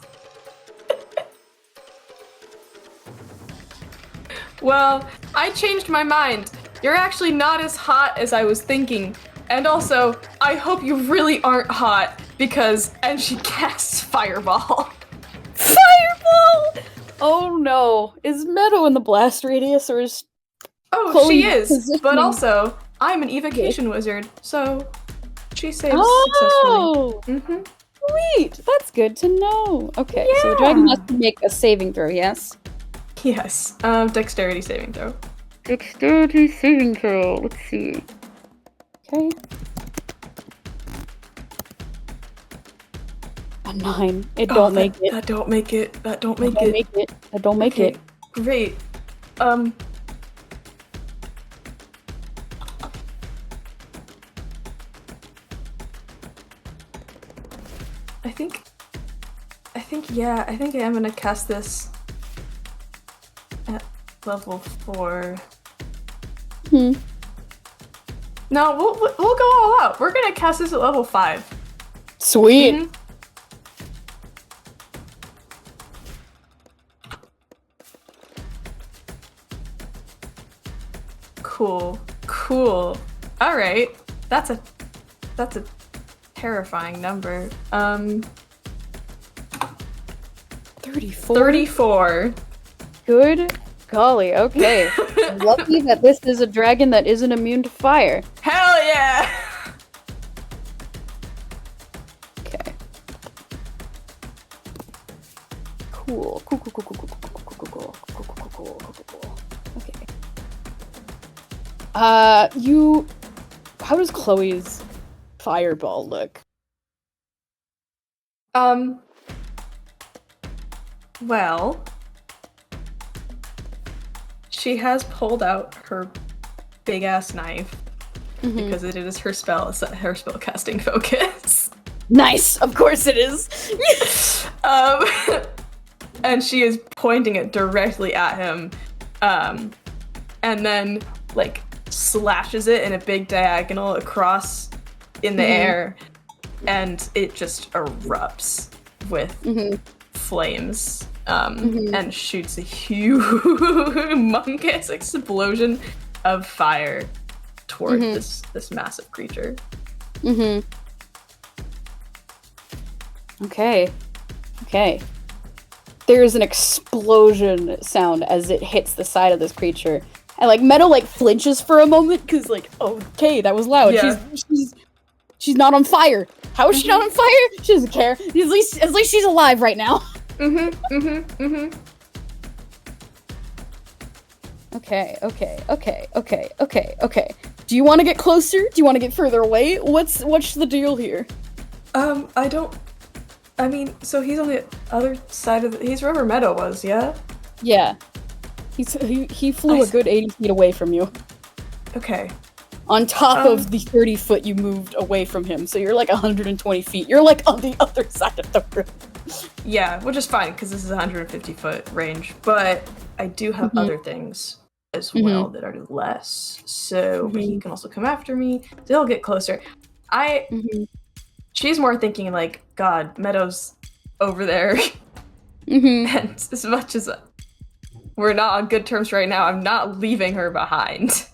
well, I changed my mind. You're actually not as hot as I was thinking. And also, I hope you really aren't hot, because... And she casts Fireball. Fireball! Oh no. Is Meadow in the blast radius, or is... Oh, Chloe she is, positioning... but also, I'm an evocation wizard, so she saves successfully. Mm-hmm. Sweet! That's good to know. Okay, Yeah. so the dragon has to make a saving throw, yes? Yes. Dexterity saving throw. Dexterity saving throw. Let's see. Okay. A 9. It don't make it. That don't make it. That don't make That it. make it. That don't make Okay, it. Great. I think I am gonna cast this at level 4. No, we'll go all out. We're gonna cast this at level 5. Sweet. Mm-hmm. Cool. All right. That's a terrifying number. 34. 34. Good golly. Okay. Lucky that this is a dragon that isn't immune to fire. Hell yeah. Okay. Cool. Okay. How does Chloe's fireball look? Well, she has pulled out her big ass knife because it is her spellcasting focus. Nice, of course it is. And she is pointing it directly at him, and then like slashes it in a big diagonal across in the air, and it just erupts with flames, and shoots a humongous explosion of fire toward this massive creature. Okay. There's an explosion sound as it hits the side of this creature. And like Meadow like flinches for a moment because like, okay, that was loud. Yeah. She's not on fire. How is she not on fire? She doesn't care. At least she's alive right now. Okay. Do you want to get closer? Do you want to get further away? What's the deal here? I mean, so he's on the other side of he's wherever Meadow was, yeah? Yeah. He flew a good 80 feet away from you. Okay. On top of the 30 foot you moved away from him, so you're like 120 feet. You're like on the other side of the room. Yeah, which is fine, because this is a 150 foot range, but I do have other things as well that are less, so he can also come after me, so he'll get closer. She's more thinking like, God, Meadow's over there, and as much as we're not on good terms right now, I'm not leaving her behind.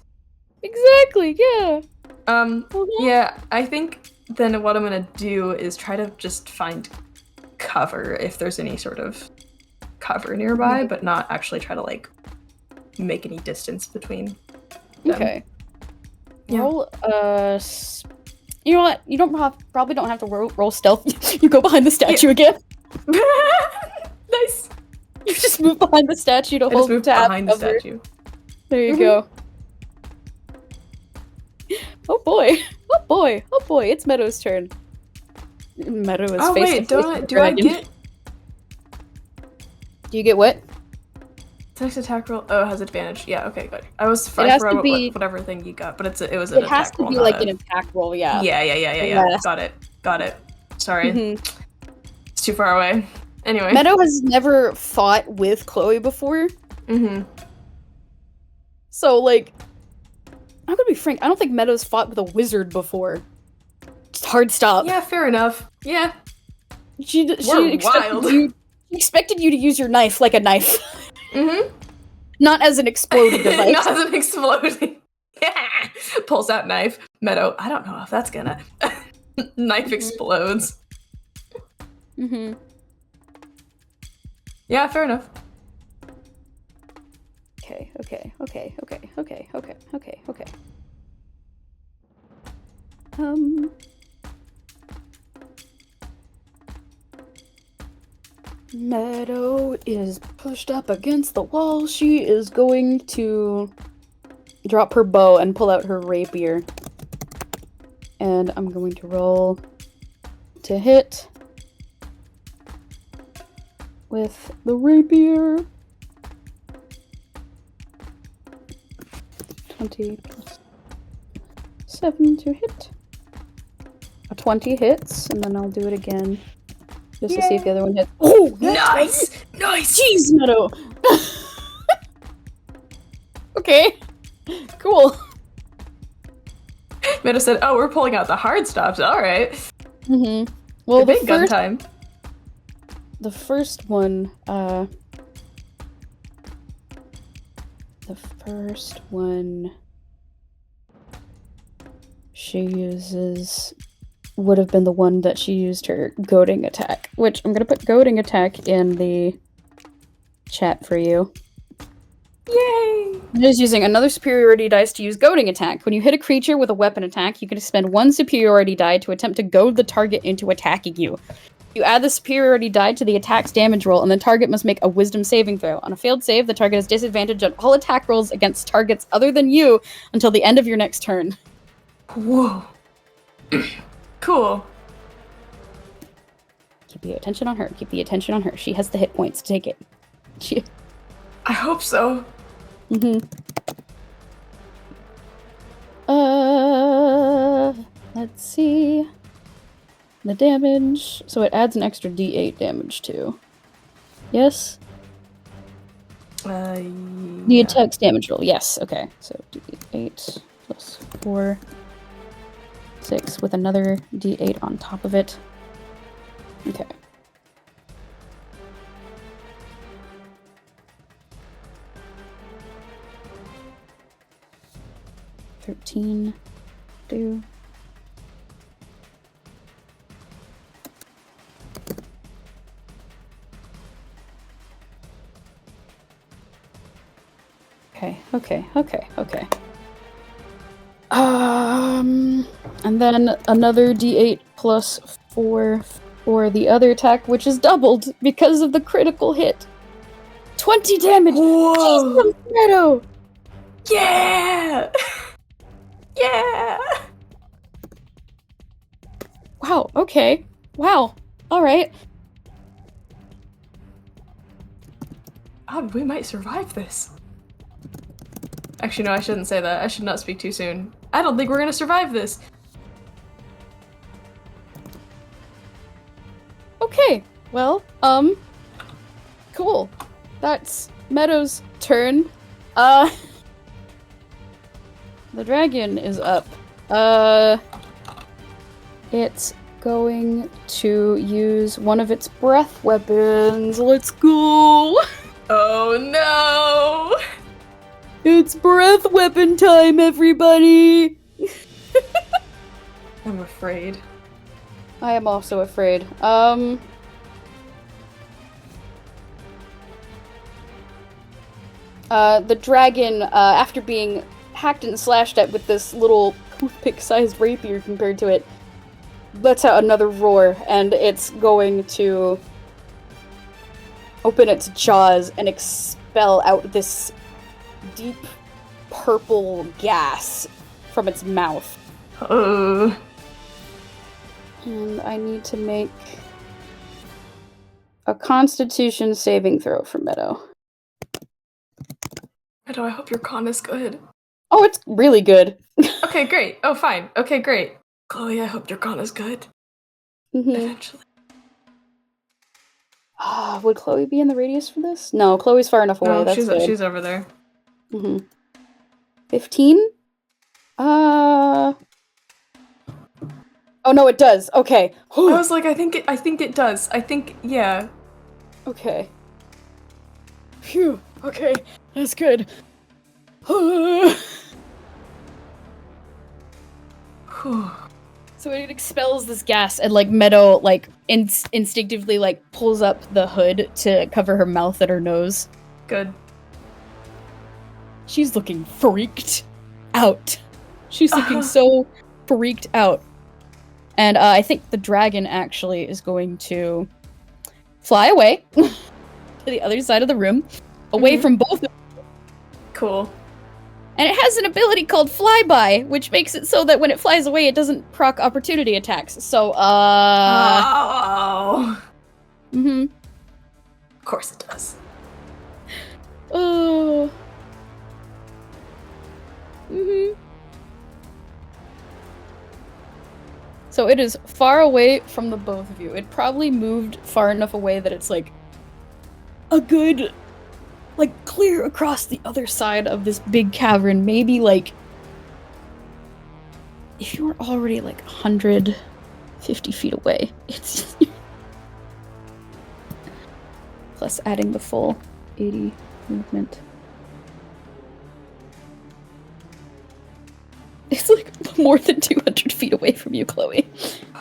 Exactly, yeah. Yeah, I think then what I'm gonna do is try to just find cover if there's any sort of cover nearby, but not actually try to like make any distance between them. Okay. Yeah. Roll, you know what? You probably don't have to roll stealth. You go behind the statue again. Nice. You just move behind the statue to I hold just moved tab behind the cover. statue. There you go. Oh boy! It's Meadow's turn. Meadow is Oh face wait, to face with do I dragon. get Do you get what? next attack roll? Oh, it has advantage. Yeah, okay, good. I was has fine to for be- whatever thing you got, but it was an It has attack to roll. be not like a- an attack roll, yeah. Yeah. Got it. Sorry. It's too far away. Anyway. Meadow has never fought with Chloe before. So, like, I'm gonna be frank, I don't think Meadow's fought with a wizard before. Just hard stop. Yeah, fair enough. Yeah. She We're wild. expected you to use your knife like a knife. Not as an exploding device. Not as an exploding. Pulls out knife. Meadow, I don't know if that's gonna... Knife explodes. Yeah, fair enough. Okay. Meadow is pushed up against the wall. She is going to drop her bow and pull out her rapier. And I'm going to roll to hit with the rapier. 20 plus 7 to hit. A 20 hits, and then I'll do it again. Just to see if the other one hits. Oh! Nice! Jeez, Meadow! Okay. Cool. Meadow said, "Oh, we're pulling out the hard stops. All right." Mm-hmm. Well, the big gun time. The first one, she uses would have been the one that she used her goading attack, which I'm gonna put goading attack in the chat for you. Yay! It is using another superiority dice to use goading attack. When you hit a creature with a weapon attack, you can spend 1 superiority die to attempt to goad the target into attacking you. You add the superiority die to the attack's damage roll, and the target must make a wisdom saving throw. On a failed save, the target has disadvantage on all attack rolls against targets other than you until the end of your next turn. Whoa. Cool. Keep the attention on her. Keep the attention on her. She has the hit points to take it. I hope so. Mm-hmm. Let's see. The damage. So it adds an extra d8 damage too. Yes? Yeah. The attack's damage roll. Yes, okay. So d8 plus 4, 6 with another d8 on top of it. Okay. $13. Do. Okay. And then another d8 plus 4 for the other attack, which is doubled because of the critical hit. 20 damage! Whoa! Jesus, Meadow! Yeah! Yeah! Wow, okay. Wow. Alright. Oh, we might survive this. Actually, no, I shouldn't say that. I should not speak too soon. I don't think we're gonna survive this. Okay, well, cool. That's Meadow's turn. The dragon is up. It's going to use one of its breath weapons. Let's go! Oh no! It's breath weapon time, everybody! I'm afraid. I am also afraid. The dragon, after being hacked and slashed at with this little toothpick-sized rapier compared to it, lets out another roar, and it's going to open its jaws and expel out this deep purple gas from its mouth. And I need to make a Constitution saving throw for Meadow. Meadow, I hope your con is good. Oh, it's really good. Okay, great. Oh, fine. Okay, great. Chloe, I hope your con is good. Mm-hmm. Eventually. Would Chloe be in the radius for this? No, Chloe's far enough away. No, That's good. she's over there. 15? Oh no, it does. Okay. I was like, I think it does. Yeah. Okay. Phew. Okay. That's good. So it expels this gas, and like Meadow like instinctively like pulls up the hood to cover her mouth and her nose. Good. She's looking freaked out. She's looking so freaked out. And I think the dragon actually is going to fly away to the other side of the room, away from both of them. Cool. And it has an ability called Flyby, which makes it so that when it flies away, it doesn't proc opportunity attacks. So, Oh. Of course it does. Oh. So it is far away from the both of you. It probably moved far enough away that it's like a good, like clear across the other side of this big cavern. Maybe like if you were already like 150 feet away, it's plus adding the full 80 movement. It's like more than 200 feet away from you, Chloe.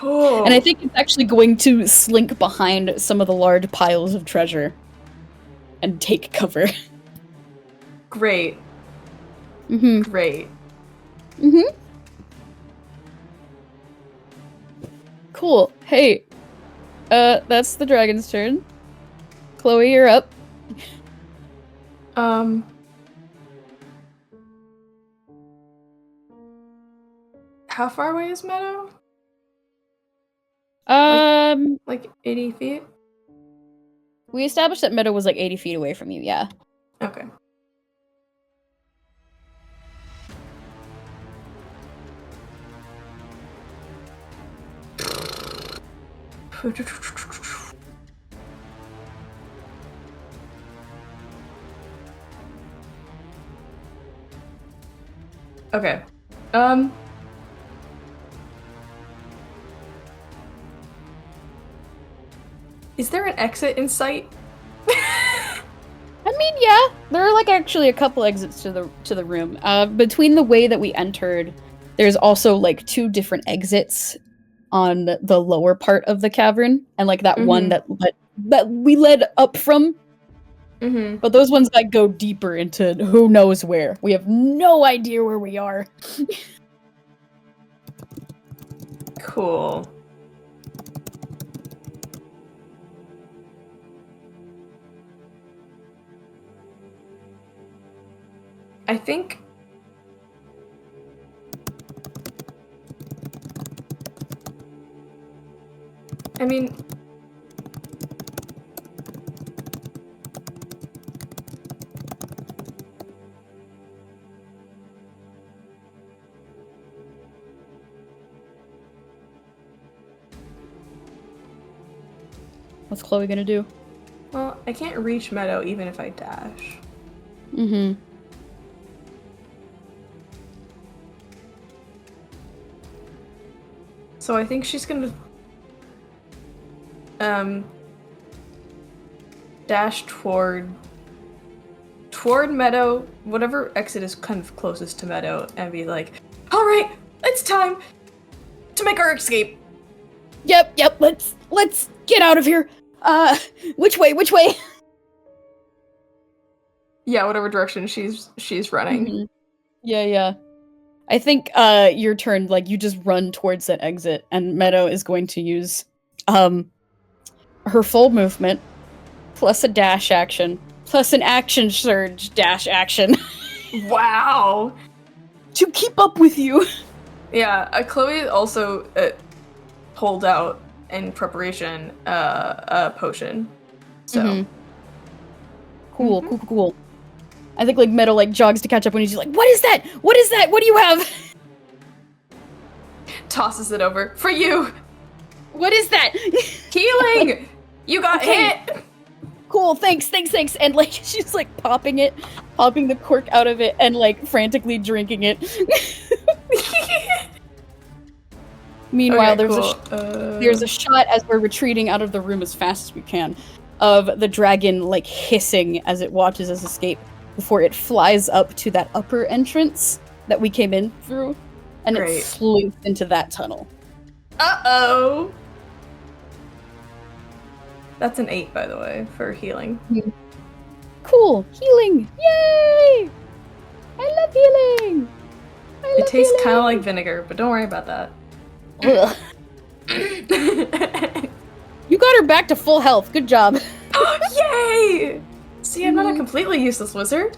Oh. And I think it's actually going to slink behind some of the large piles of treasure and take cover. Great. Mm-hmm. Great. Mm-hmm. Cool. Hey, that's the dragon's turn. Chloe, you're up. How far away is Meadow? Like 80 feet? We established that Meadow was like 80 feet away from you, yeah. Okay. Okay. Is there an exit in sight? I mean, yeah, there are like actually a couple exits to the room. Between the way that we entered, there's also like 2 different exits on the lower part of the cavern, and like that one that we led up from. But those ones that go deeper into who knows where. We have no idea where we are. Cool. I think I mean What's Chloe gonna do? well, I can't reach Meadow even if I dash. So I think she's gonna dash toward Meadow, whatever exit is kind of closest to Meadow, and be like, "All right, it's time to make our escape." Yep, let's get out of here. Which way? Yeah, whatever direction she's running. Yeah. I think your turn, like you just run towards that exit, and Meadow is going to use her full movement plus a dash action plus an action surge dash action. Wow. To keep up with you. Yeah, Chloe also pulled out in preparation a potion. So Cool. I think like Meadow like jogs to catch up when he's like, "What is that? What do you have?" Tosses it over. For you! What is that? Healing! You got hit! Cool, thanks. And like she's like popping the cork out of it and like frantically drinking it. Meanwhile, there's a shot as we're retreating out of the room as fast as we can of the dragon like hissing as it watches us escape before it flies up to that upper entrance that we came in through, and it sleuths into that tunnel. Uh-oh! That's an 8, by the way, for healing. Cool! Healing! Yay! I love healing! It tastes kind of like vinegar, but don't worry about that. Ugh. You got her back to full health. Good job. Yay! See, I'm not a completely useless wizard.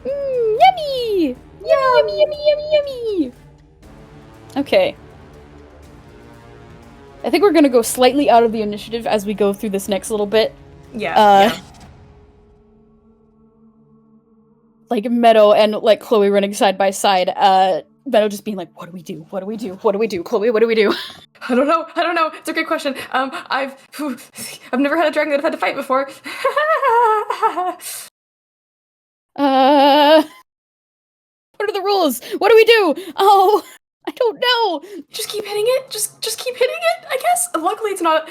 Yummy! Yummy! Okay. I think we're gonna go slightly out of the initiative as we go through this next little bit. Yeah. Like Meadow and like Chloe running side by side. Meadow just being like, "What do we do? Chloe, what do we do?" I don't know. It's a great question. I've never had a dragon that I've had to fight before. What are the rules? What do we do? Oh, I don't know. Just keep hitting it. Just keep hitting it, I guess. Luckily, it's not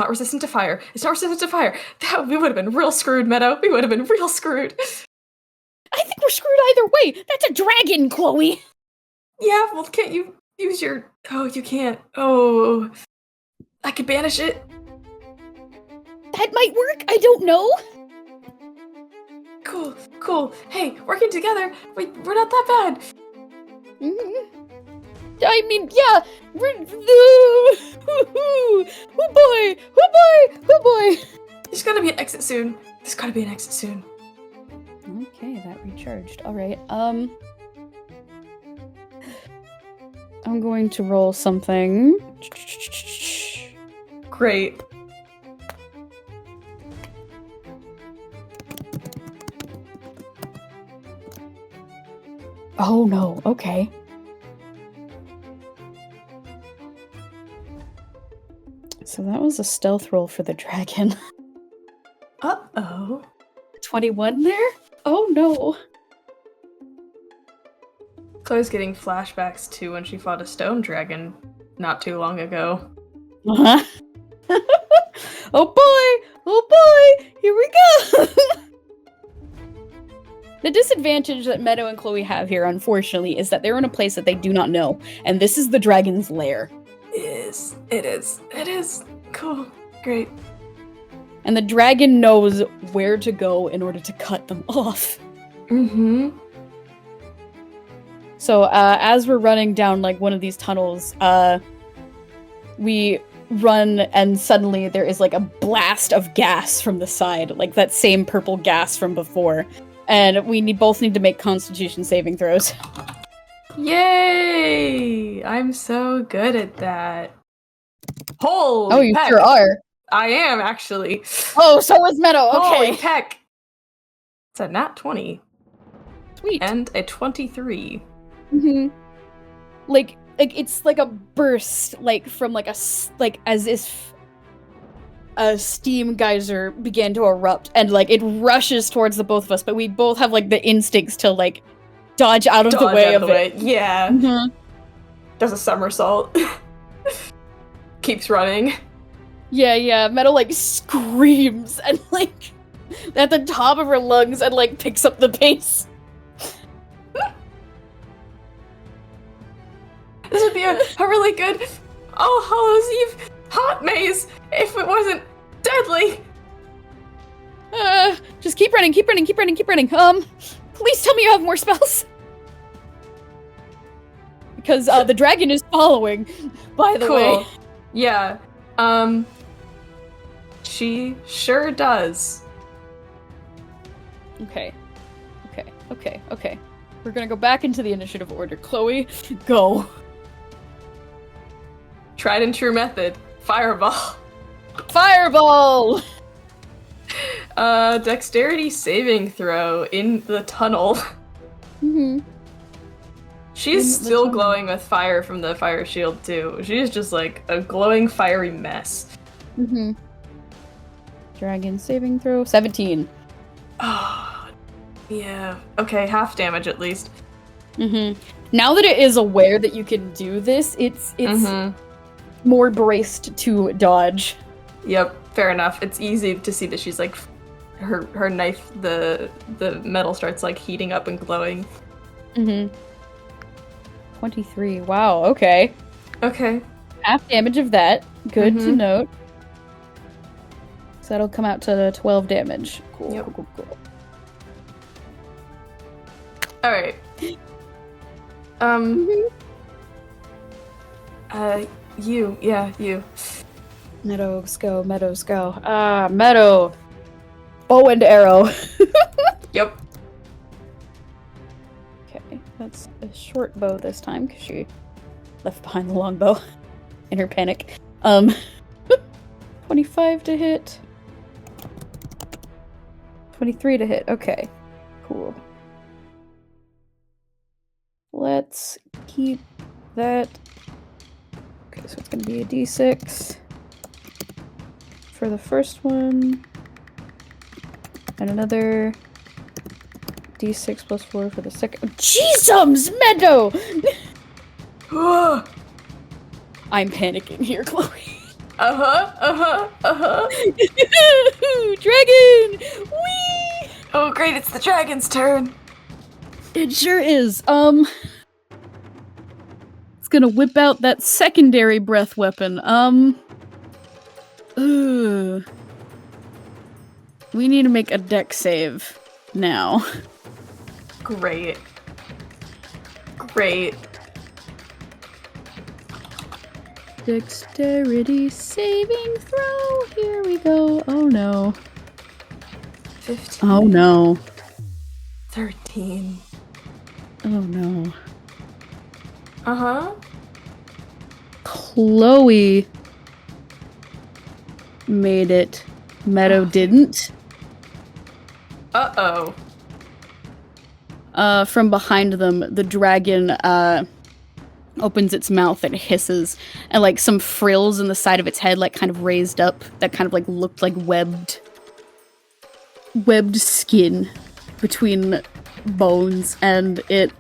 resistant to fire. It's not resistant to fire. We would have been real screwed, Meadow. We would have been real screwed. I think we're screwed either way. That's a dragon, Chloe. Yeah, well, can't you use your... Oh, you can't. Oh, I could banish it. That might work. I don't know. Cool. Hey, working together, we're not that bad. Mm-hmm. I mean, yeah. Oh boy. There's gotta be an exit soon. Okay, that recharged. All right. I'm going to roll something. Great. Oh no, okay. So that was a stealth roll for the dragon. Uh-oh. 21 there? Oh no. Chloe's getting flashbacks to when she fought a stone dragon not too long ago. Uh-huh. Oh boy! Here we go! The disadvantage that Meadow and Chloe have here, unfortunately, is that they're in a place that they do not know, and this is the dragon's lair. It is. Cool. Great. And the dragon knows where to go in order to cut them off. Mm-hmm. So, as we're running down, like, one of these tunnels, we run, and suddenly there is, like, a blast of gas from the side, like that same purple gas from before. And we both need to make Constitution saving throws. Yay! I'm so good at that. Holy Oh, you heck. sure are. I am, actually. Oh, so is Meadow. Okay. Holy heck. It's a nat 20. Sweet. And a 23. Mm-hmm. Like it's like a burst, like from like as if a steam geyser began to erupt, and like it rushes towards the both of us, but we both have like the instincts to like dodge out of the way of it. Yeah. Mm-hmm. Does a somersault. Keeps running. Yeah. Meadow like screams and like at the top of her lungs and like picks up the pace. This would be a really good All Hallows Eve hot maze if it wasn't deadly. Just keep running. Please tell me you have more spells. Because the dragon is following, by the way. Yeah. She sure does. Okay. We're gonna go back into the initiative order. Chloe, go. Tried and true method. Fireball. Dexterity saving throw in the tunnel. Mm-hmm. She's still glowing with fire from the fire shield, too. She's just like a glowing, fiery mess. Mm-hmm. Dragon saving throw. 17. Oh, yeah. Okay, half damage at least. Mm-hmm. Now that it is aware that you can do this, it's more braced to dodge. Yep, fair enough. It's easy to see that she's like, her knife, the metal starts like heating up and glowing. Mm-hmm. 23. Wow, okay. Okay. Half damage of that. Good to note. So that'll come out to 12 damage. Cool, yep. Cool. Alright. You. Meadows go. Meadow. Bow and arrow. Yep. Okay, that's a short bow this time, because she left behind the long bow in her panic. 25 to hit. 23 to hit. Okay, cool. Let's keep that. Okay, so it's gonna be a d6 for the first one, and another D6 plus 4 for the second. Jeezums, Meadow! I'm panicking here, Chloe. Dragon! Whee! Oh, great, it's the dragon's turn. It sure is. It's gonna whip out that secondary breath weapon. We need to make a dex save now. Great. Dexterity saving throw. Here we go. Oh no. 15. Oh no. 13. Oh no. Chloe made it. Meadow didn't. Uh-oh. From behind them, the dragon, opens its mouth and hisses, and, like, some frills in the side of its head, like, kind of raised up, that kind of, like, looked like webbed skin between bones, and it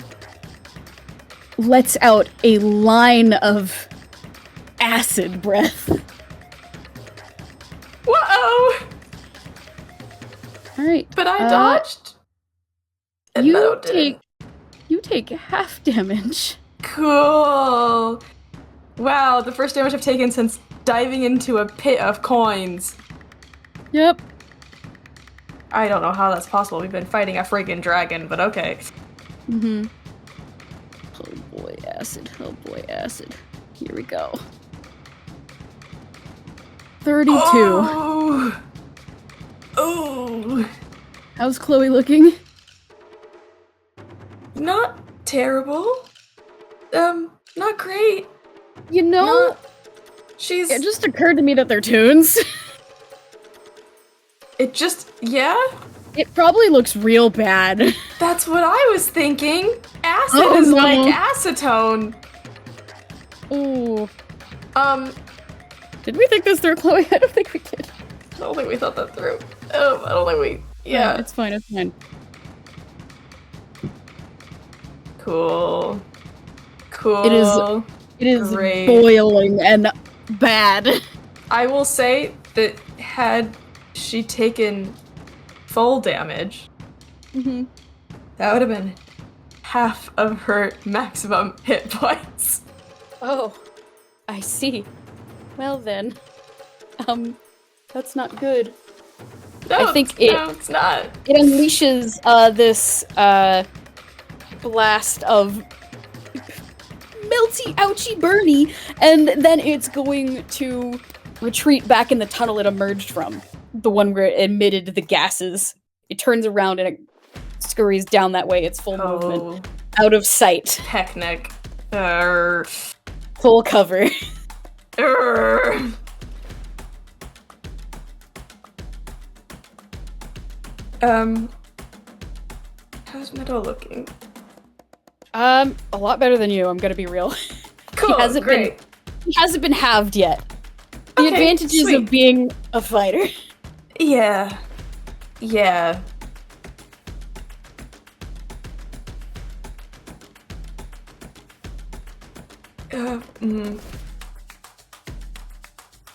lets out a line of acid breath. Whoa! Alright. But I dodged. And Meadow didn't. You take half damage. Cool. Wow, the first damage I've taken since diving into a pit of coins. Yep. I don't know how that's possible. We've been fighting a friggin' dragon, but okay. Mm-hmm. Oh boy, acid. Oh boy, acid. Here we go. 32. Oh. How's Chloe looking? Not terrible. Not great. You know, she's... It just occurred to me that they're toons. Yeah? It probably looks real bad. That's what I was thinking. Acid is like acetone. Ooh. Did we think this through, Chloe? I don't think we did. I don't think we thought that through. I don't think we... Yeah. No, it's fine, it's fine. Cool. It is great. Boiling and bad. I will say that had she taken full damage, that would have been half of her maximum hit points. Oh, I see. Well then, that's not good. No, I think it's not. It unleashes this blast of melty, ouchy, burny, and then it's going to retreat back in the tunnel it emerged from, the one where it emitted the gases. It turns around and it scurries down that way. Its full movement, out of sight. Pecnic. Full cover. How's Meadow looking? A lot better than you, I'm gonna be real. Cool, he hasn't been halved yet. The advantages of being a fighter. Yeah.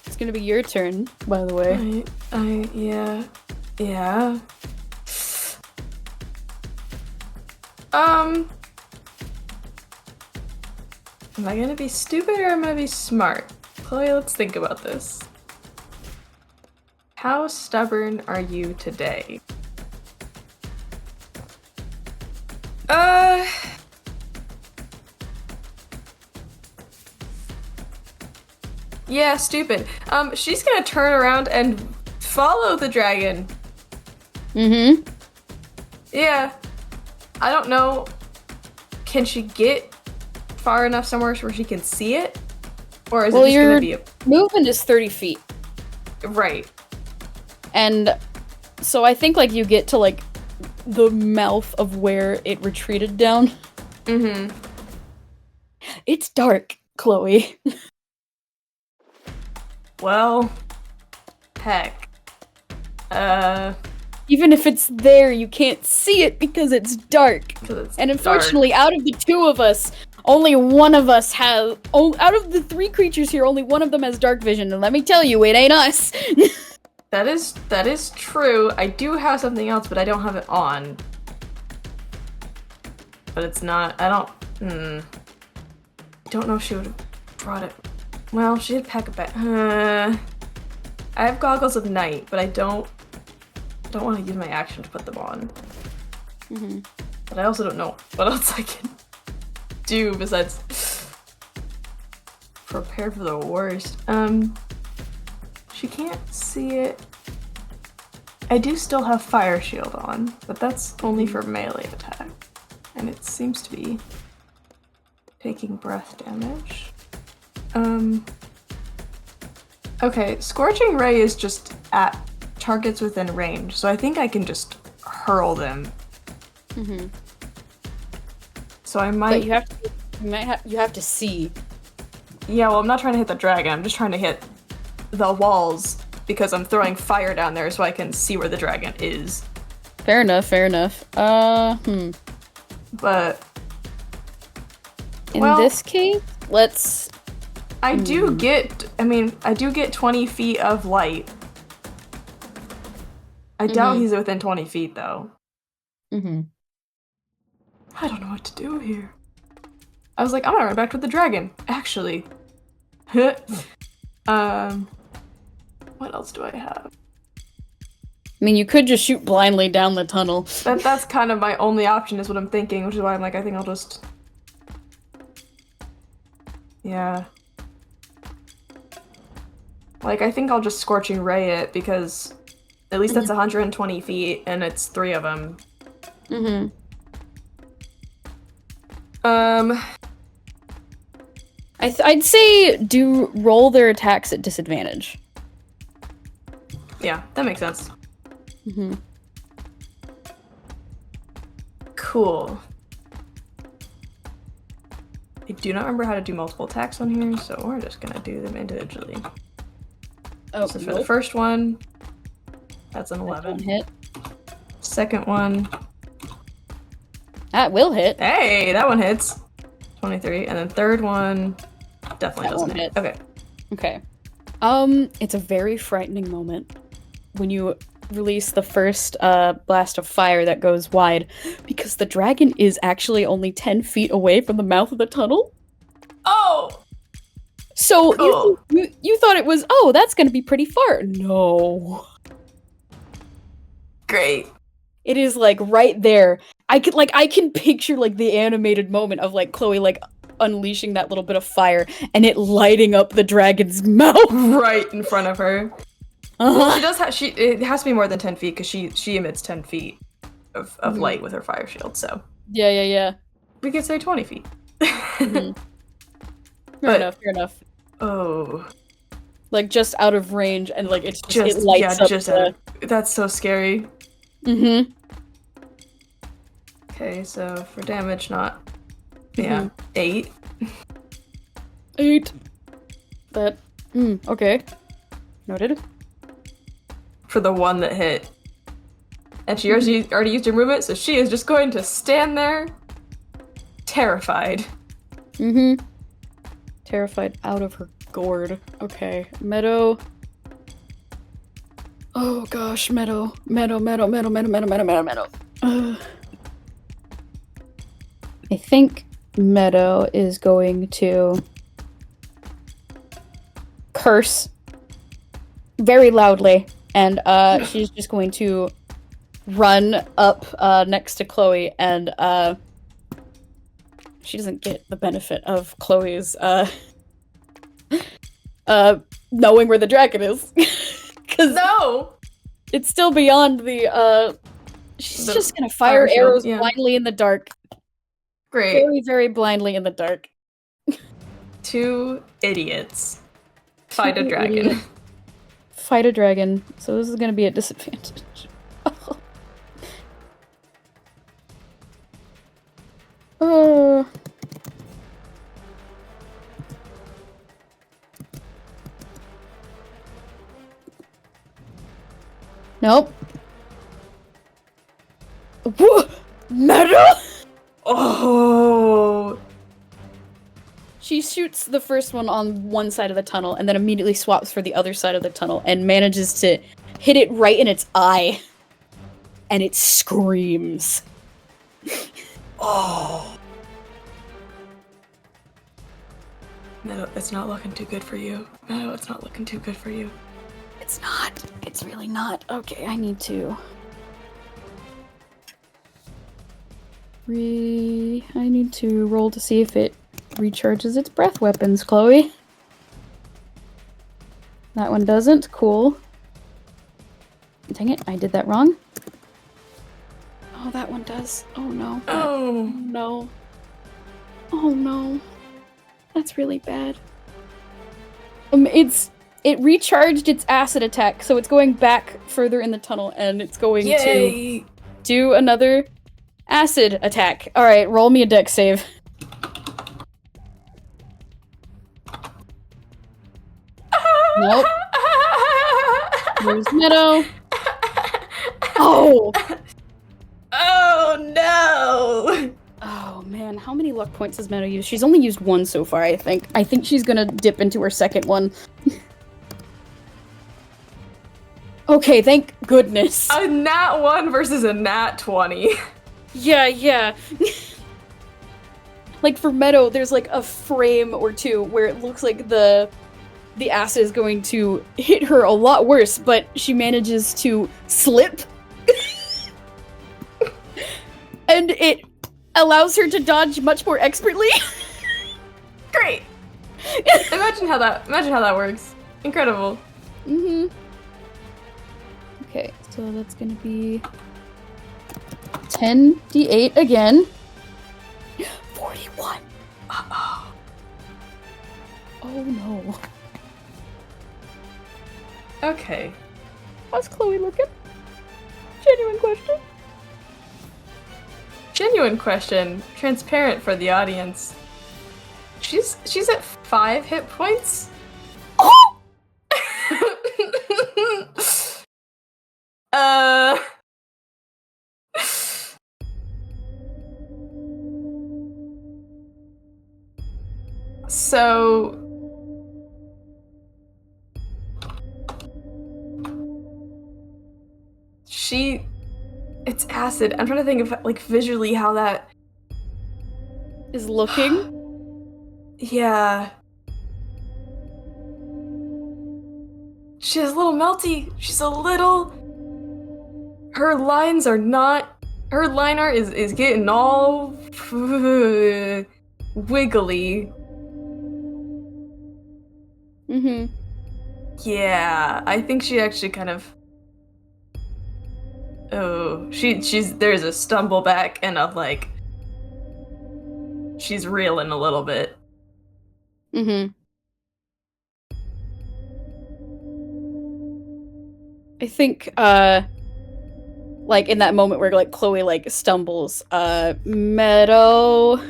It's gonna be your turn, by the way. Yeah. Am I gonna be stupid or am I gonna be smart? Chloe, let's think about this. How stubborn are you today? Yeah, stupid. She's gonna turn around and follow the dragon. Mm-hmm. Yeah. I don't know. Can she get far enough somewhere where she can see it? Or is it just gonna be movement is 30 feet. Right. And so I think, like, you get to, like, the mouth of where it retreated down. Mm-hmm. It's dark, Chloe. Well, heck. Even if it's there, you can't see it because it's dark. And unfortunately, out of the two of us, only one of us has... out of the 3 creatures here, only one of them has dark vision. And let me tell you, it ain't us. That is true. I do have something else, but I don't have it on. But it's not... I don't know if she would have brought it... Well, she did pack a bag. I have goggles of night, but I don't want to use my action to put them on. But I also don't know what else I can do besides prepare for the worst. She can't see it. I do still have Fire Shield on, but that's only for melee attack. And it seems to be taking breath damage. Okay, Scorching Ray is just at targets within range, so I think I can just hurl them. So I might... But you have to see. Yeah, well, I'm not trying to hit the dragon, I'm just trying to hit the walls, because I'm throwing fire down there so I can see where the dragon is. Fair enough. But... In this case, let's... I do get 20 feet of light. I doubt he's within 20 feet, though. I don't know what to do here. I was like, I'm gonna run back to the dragon, actually. What else do I have? I mean, you could just shoot blindly down the tunnel. That's kind of my only option, is what I'm thinking, which is why I'm like, I think I'll just... Yeah. Like, I think I'll just Scorching Ray it, because at least that's 120 feet, and it's 3 of them. I'd say roll their attacks at disadvantage. Yeah, that makes sense. Cool. I do not remember how to do multiple attacks on here, so we're just gonna do them individually. Oh, so for the first one, that's an 11. Hit. Second one. That will hit. Hey, that one hits. 23. And then third one definitely doesn't hit. Okay. It's a very frightening moment when you release the first blast of fire that goes wide, because the dragon is actually only 10 feet away from the mouth of the tunnel. Oh! So cool. you thought it was, that's gonna be pretty far. No. Great. It is like right there. I can picture like the animated moment of like Chloe like unleashing that little bit of fire and it lighting up the dragon's mouth right in front of her. Well, she does have it has to be more than 10 feet because she emits 10 feet of light with her fire shield. So yeah. We could say 20 feet. Fair enough. Oh, like just out of range and like it lights up. That's so scary. Okay, so for damage, not 8. 8. That okay. Noted. For the one that hit. And she already used her movement, so she is just going to stand there terrified. Terrified out of her gourd. Okay. Meadow. Oh gosh, Meadow. I think Meadow is going to curse very loudly, and she's just going to run up next to Chloe, and she doesn't get the benefit of Chloe's knowing where the dragon is. No! It's still beyond the she's just gonna fire arrows blindly in the dark. Great. Very, very blindly in the dark. 2 idiots. Fight a dragon. Fight a dragon. So this is gonna be a disadvantage. Nope. Meadow! Oh! She shoots the first one on one side of the tunnel and then immediately swaps for the other side of the tunnel and manages to hit it right in its eye. And it screams. Oh. Meadow, it's not looking too good for you. Meadow, it's not looking too good for you. It's not. It's really not. Okay, I need to... I need to roll to see if it recharges its breath weapons, Chloe. That one doesn't. Cool. Dang it, I did that wrong. Oh, that one does. Oh no. Oh no. Oh no. That's really bad. It recharged its acid attack, so it's going back further in the tunnel, and it's going to do another acid attack. Alright, roll me a dex save. Nope. There's Meadow. Oh! Oh no! Oh man, how many luck points has Meadow used? She's only used one so far, I think. I think she's gonna dip into her second one. Okay, thank goodness. A nat 1 versus a nat 20. Yeah. Like for Meadow, there's like a frame or two where it looks like the acid is going to hit her a lot worse, but she manages to slip. And it allows her to dodge much more expertly. Great. Imagine how that works. Incredible. Mm-hmm. Okay, so that's gonna be 10d8 again. 41. Uh-oh. Oh no. Okay. How's Chloe looking? Genuine question. Genuine question. Transparent for the audience. She's at 5 hit points? Oh! So... It's acid. I'm trying to think of, like, visually how that... Is looking? Yeah. She's a little melty. She's a little... Her lines are not... Her line art is getting all... wiggly. Mm-hmm. Yeah, I think she actually kind of... Oh, there's a stumble back and a, like... She's reeling a little bit. Mm-hmm. I think, like, in that moment where, like, Chloe, like, stumbles, Meadow...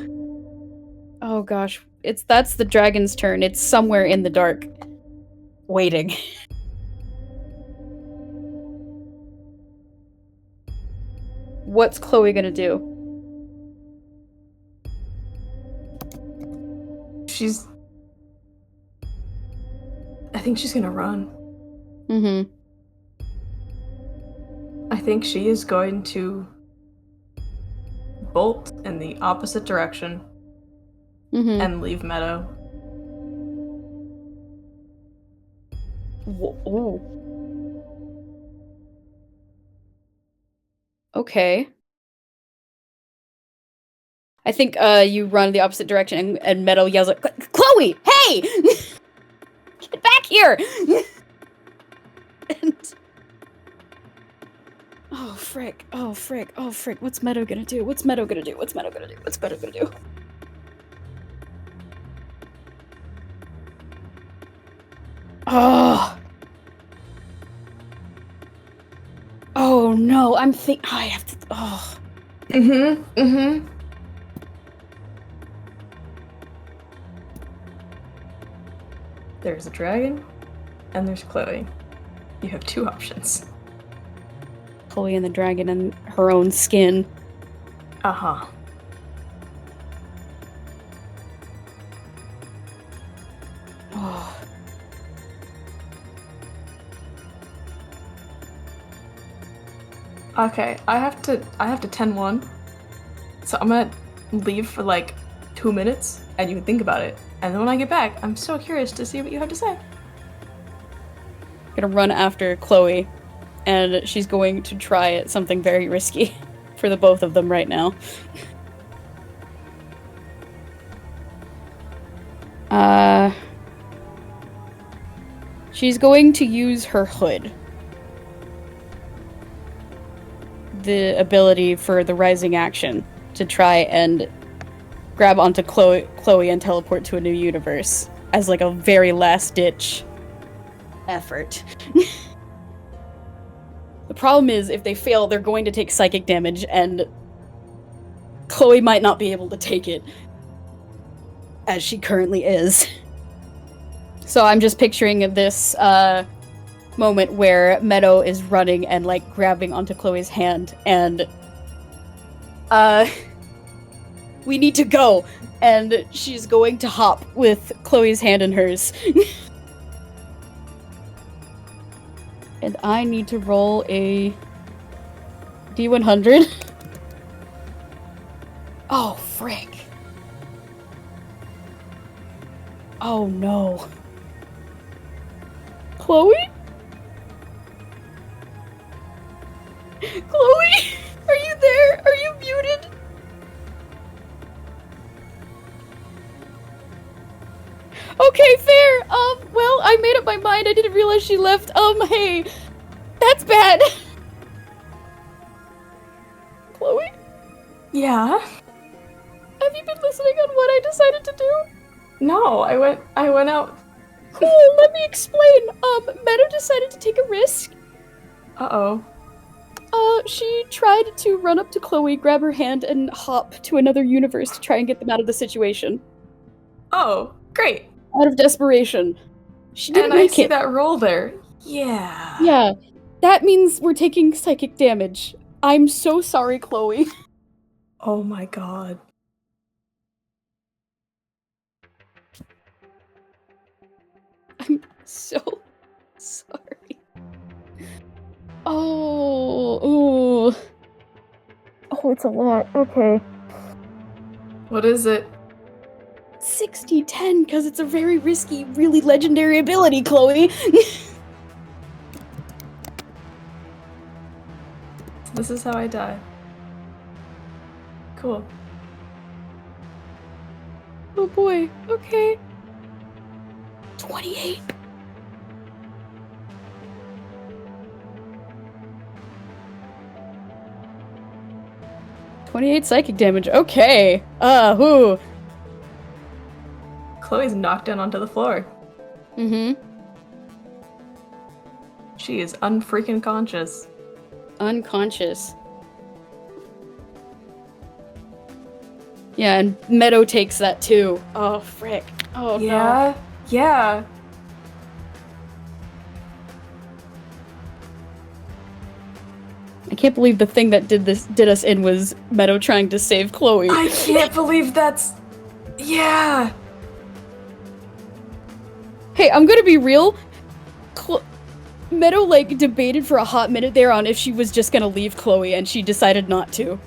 Oh gosh, that's the dragon's turn. It's somewhere in the dark. Waiting. What's Chloe gonna do? I think she's gonna run. Mm-hmm. I think she is going to bolt in the opposite direction and leave Meadow. Ooh. Okay. I think you run the opposite direction and Meadow yells at Chloe! Hey! Get back here! And... Oh frick. What's Meadow gonna do? What's Meadow gonna do? Oh! Oh no, I have to... Oh. There's a dragon, and there's Chloe. You have 2 options. Chloe and the dragon in her own skin. Uh-huh. Oh. Okay, I have to 10-1. So I'm gonna leave for like 2 minutes, and you can think about it. And then when I get back, I'm so curious to see what you have to say. I'm gonna run after Chloe, and she's going to try something very risky for the both of them right now. She's going to use her hood. The ability for the rising action to try and grab onto Chloe and teleport to a new universe as like a very last-ditch effort. The problem is, if they fail, they're going to take psychic damage, and Chloe might not be able to take it as she currently is. So I'm just picturing this moment where Meadow is running and like grabbing onto Chloe's hand, and we need to go, and she's going to hop with Chloe's hand in hers. And I need to roll a D100. Oh, frick. Oh, no. Chloe? Chloe? Are you there? Are you muted? Okay, fair. Well, I made up my mind. I didn't realize she left. Hey. That's bad. Chloe? Yeah? Have you been listening on what I decided to do? No, I went out. Cool, let me explain. Meadow decided to take a risk. Uh-oh. She tried to run up to Chloe, grab her hand, and hop to another universe to try and get them out of the situation. Oh, great. Out of desperation. She didn't make it. And I see it. that roll there. Yeah. Yeah. That means we're taking psychic damage. I'm so sorry, Chloe. Oh my god. I'm so sorry. Oh, it's a lot. Okay. What is it? 60-10, because it's a very risky, really legendary ability, Chloe. This is how I die. Cool. Oh boy, okay. 28. Psychic damage. Okay. Who? Chloe's knocked down onto the floor. Mm-hmm. She is unfreaking conscious. Unconscious. Yeah, and Meadow takes that too. Oh, frick. Oh, yeah, no. Yeah. I can't believe the thing that did us in was Meadow trying to save Chloe. I can't believe that's... Yeah. Hey, I'm gonna be real. Meadow, like, debated for a hot minute there on if she was just gonna leave Chloe, and she decided not to.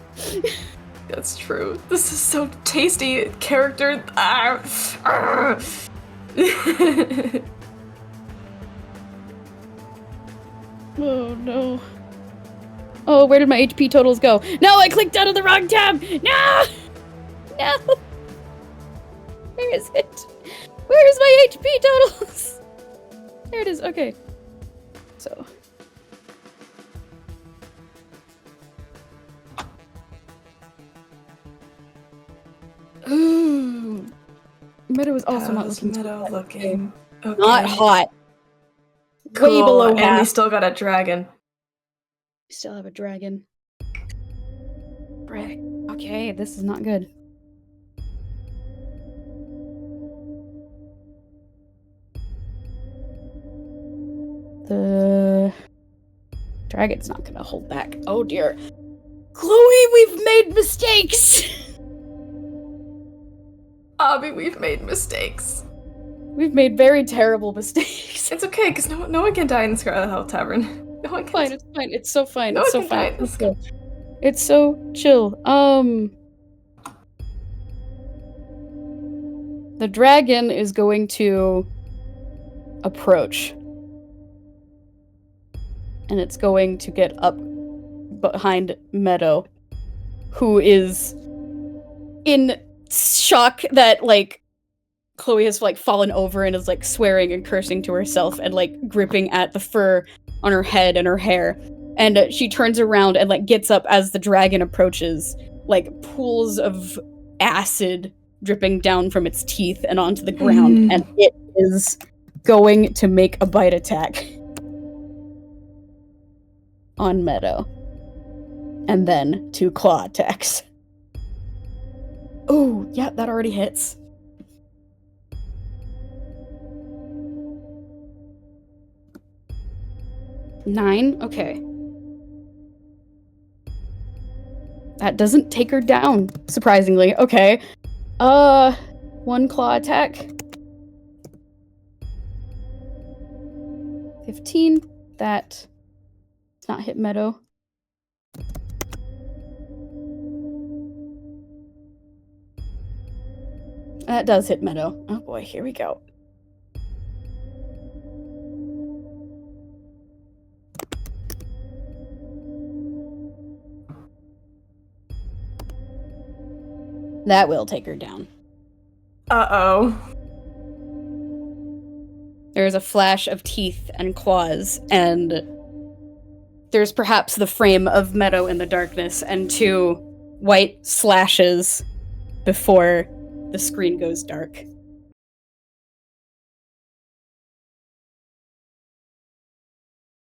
That's true. This is so tasty character. Oh, no. Oh, where did my HP totals go? No, I clicked out of the wrong tab! No! No! Where is it? Where's my HP totals? There it is, okay. So. Ooh. Meadow is also not looking Meadow looking. Okay. Not hot. Cool. Way below and half. we still got a dragon. We still have a dragon. Frick. Okay, this is not good. Dragon's not gonna hold back. Oh dear. Chloe, we've made mistakes! Obby, we've made mistakes. We've made very terrible mistakes. It's okay, because no one can die in the Scarlet Health Tavern. No one can. Fine, it's fine. It's so fine. No it's one so can fine. die. It's so chill. The dragon is going to approach. And it's going to get up behind Meadow, who is in shock that, like, Chloe has, like, fallen over and is, like, swearing and cursing to herself and, like, gripping at the fur on her head and her hair. And she turns around and, like, gets up as the dragon approaches, like, pools of acid dripping down from its teeth and onto the ground, and it is going to make a bite attack on Meadow. And then 2 claw attacks. Oh, yeah, that already hits. Nine? Okay. That doesn't take her down, surprisingly. Okay. 1 claw attack. 15. That does not hit Meadow. That does hit Meadow. Oh boy, here we go. That will take her down. Uh-oh. There's a flash of teeth and claws, and there's perhaps the frame of Meadow in the darkness, and 2 white slashes before the screen goes dark.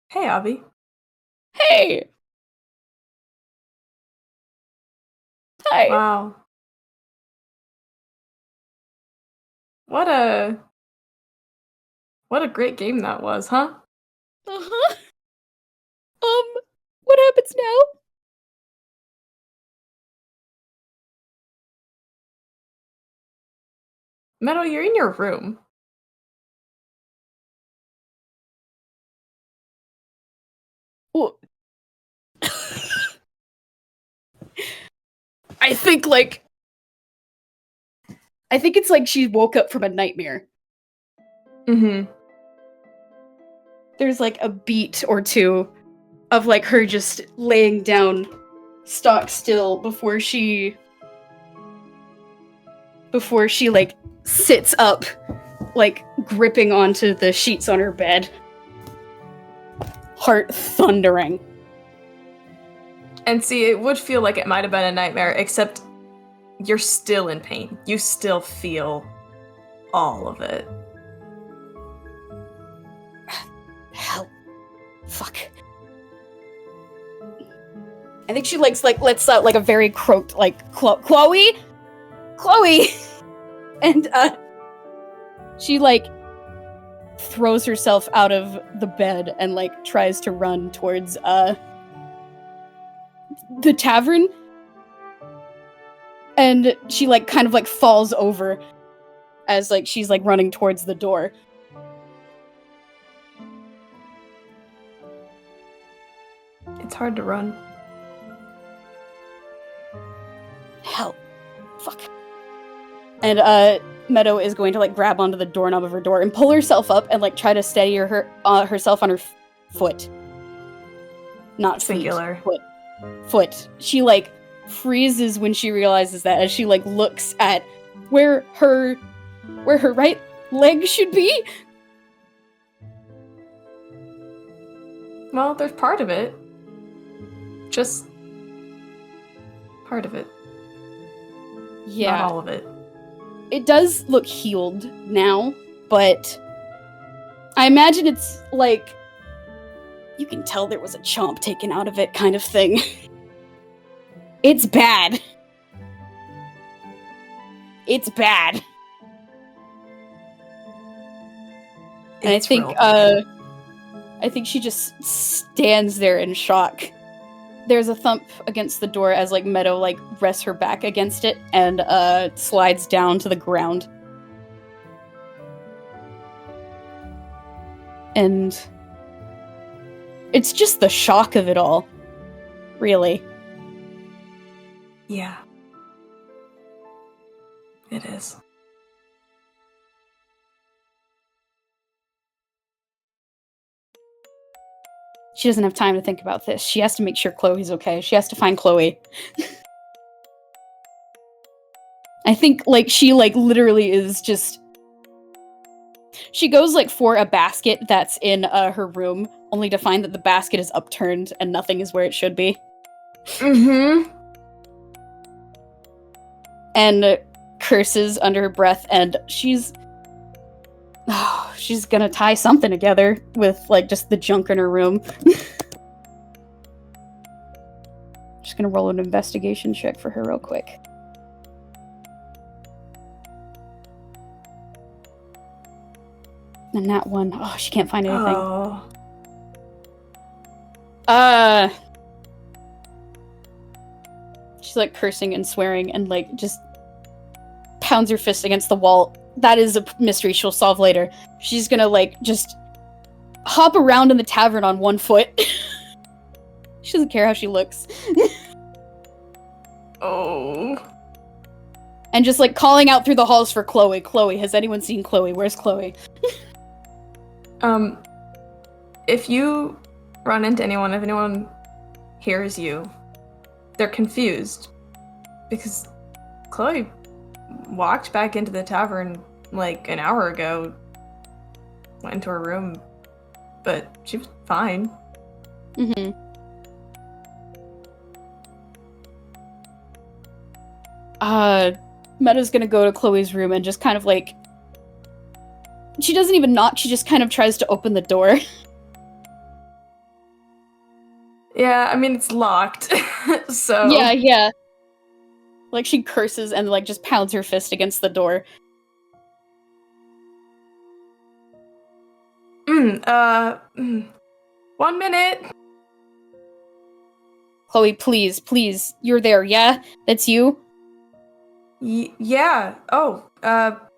Hey, Obby. Hey! Hi! Wow. What a great game that was, huh? Uh-huh. What happens now? Meadow, you're in your room. Well, I think it's like she woke up from a nightmare. Mm-hmm. There's like a beat or 2 of like her just laying down stock still before she like sits up, like gripping onto the sheets on her bed. Heart thundering. And see, it would feel like it might have been a nightmare, except you're still in pain. You still feel all of it. Hell. Fuck. I think she lets out like a very croaked, like, Chloe? Chloe! And, she, like, throws herself out of the bed and, like, tries to run towards, the tavern. And she, like, kind of, like, falls over as, like, she's, like, running towards the door. It's hard to run. Hell. Fuck. And, Meadow is going to, like, grab onto the doorknob of her door and pull herself up and, like, try to steady herself on her foot. Not singular. Foot. She, like, freezes when she realizes that as she, like, looks at where her right leg should be. Well, there's part of it. Just part of it. Yeah. Not all of it. It does look healed now, but I imagine it's like you can tell there was a chomp taken out of it kind of thing. It's bad. It's bad. And I think I think she just stands there in shock. There's a thump against the door as, like, Meadow, like, rests her back against it and, slides down to the ground. And it's just the shock of it all, really. Yeah. It is. She doesn't have time to think about this. She has to make sure Chloe's okay. She has to find Chloe. I think, like, she, like, literally is just... She goes, like, for a basket that's in her room, only to find that the basket is upturned and nothing is where it should be. Mm-hmm. And curses under her breath, and she's gonna tie something together with, like, just the junk in her room. Just gonna roll an investigation check for her real quick. And that one, oh, she can't find anything. Oh. She's, like, cursing and swearing and, like, just pounds her fist against the wall. That is a mystery she'll solve later. She's gonna, like, just hop around in the tavern on one foot. She doesn't care how she looks. Oh. And just, like, calling out through the halls for Chloe. Chloe, has anyone seen Chloe? Where's Chloe? If you run into anyone, if anyone hears you, they're confused. Because Chloe walked back into the tavern, like, an hour ago. Went into her room, but she was fine. Mm-hmm. Meadow's gonna go to Chloe's room and just kind of, like... She doesn't even knock, she just kind of tries to open the door. Yeah, I mean, it's locked, so... Yeah. Like, she curses and, like, just pounds her fist against the door. 1 minute! Chloe, please, you're there, yeah? That's you? Yeah. Oh,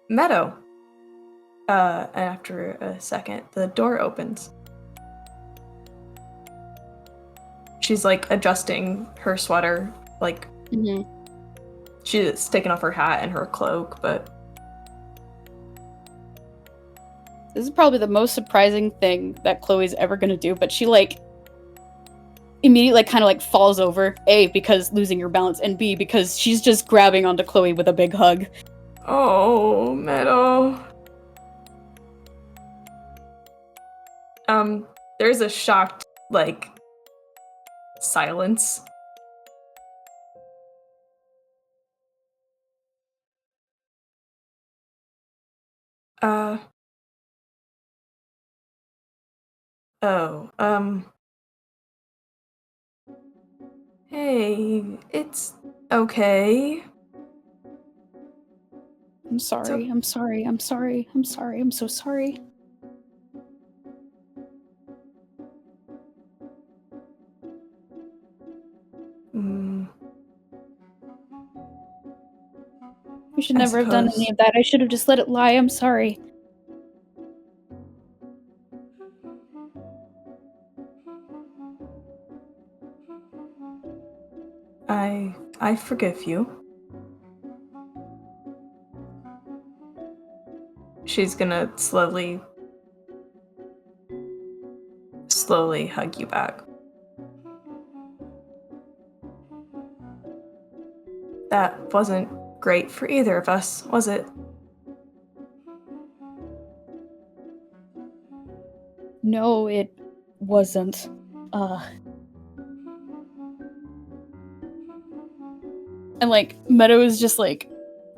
Meadow. After a second, the door opens. She's, like, adjusting her sweater, like, she's taking off her hat and her cloak, but... This is probably the most surprising thing that Chloe's ever gonna do, but she, like, immediately, like, kind of, like, falls over. A, because losing your balance, and B, because she's just grabbing onto Chloe with a big hug. Oh, Meadow. There's a shocked, like, silence. Hey, it's okay. I'm sorry, I'm so sorry. We should never have done any of that. I should have just let it lie. I'm sorry. I forgive you. She's gonna slowly hug you back. That wasn't great for either of us, was it? No, it wasn't. And, like, Meadow is just, like,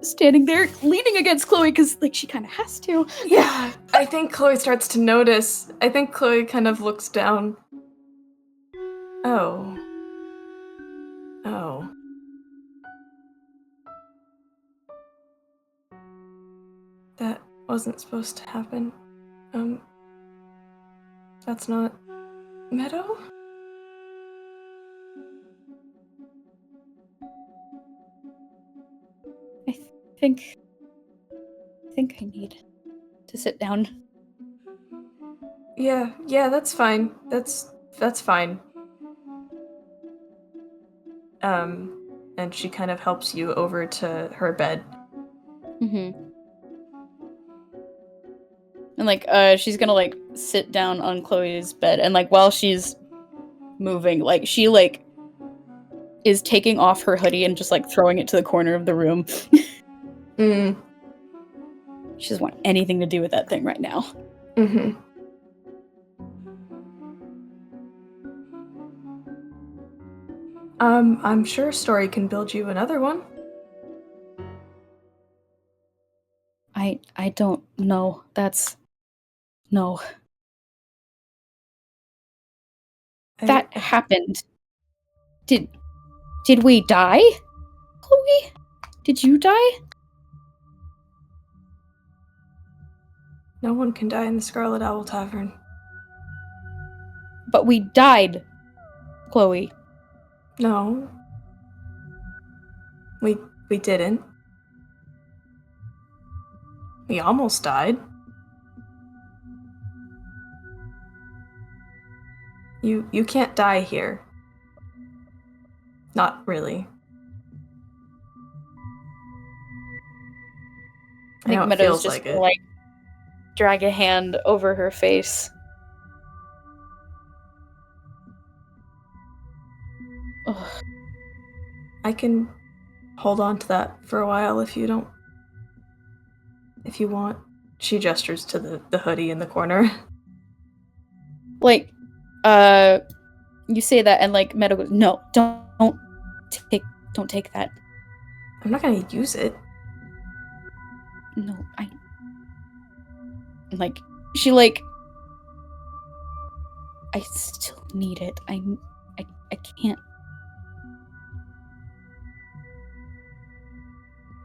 standing there, leaning against Chloe, because, like, she kind of has to. Yeah, I think Chloe starts to notice. I think Chloe kind of looks down. Oh. That wasn't supposed to happen. That's not Meadow? I think I need to sit down. Yeah, that's fine. That's fine. And she kind of helps you over to her bed. Mm-hmm. And, like, she's gonna, like, sit down on Chloe's bed, and, like, while she's moving, like, she, like, is taking off her hoodie and just, like, throwing it to the corner of the room. She doesn't want anything to do with that thing right now. Mm-hmm. I'm sure Story can build you another one. I don't know. No. That happened. Did we die? Chloe? Did you die? No one can die in the Scarlet Owl Tavern. But we died, Chloe. No. We didn't. We almost died. You can't die here. Not really. I think know it Meadow's feels just like it. like drag a hand over her face. Ugh. I can hold on to that for a while if you want. She gestures to the hoodie in the corner. Like, you say that, and like Meadow goes, "No, don't take that." I'm not gonna use it. No, like, she like, I still need it. I can't.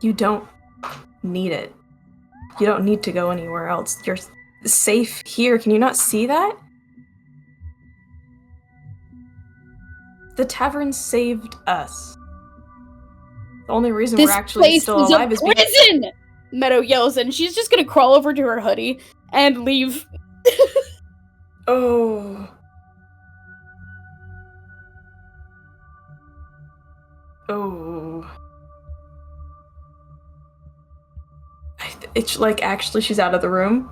You don't need it. You don't need to go anywhere else. You're safe here. Can you not see that? The tavern saved us. The only reason we're actually still alive is because— This place is a prison! Meadow yells, and she's just gonna crawl over to her hoodie and leave. Oh. It's like, actually, she's out of the room.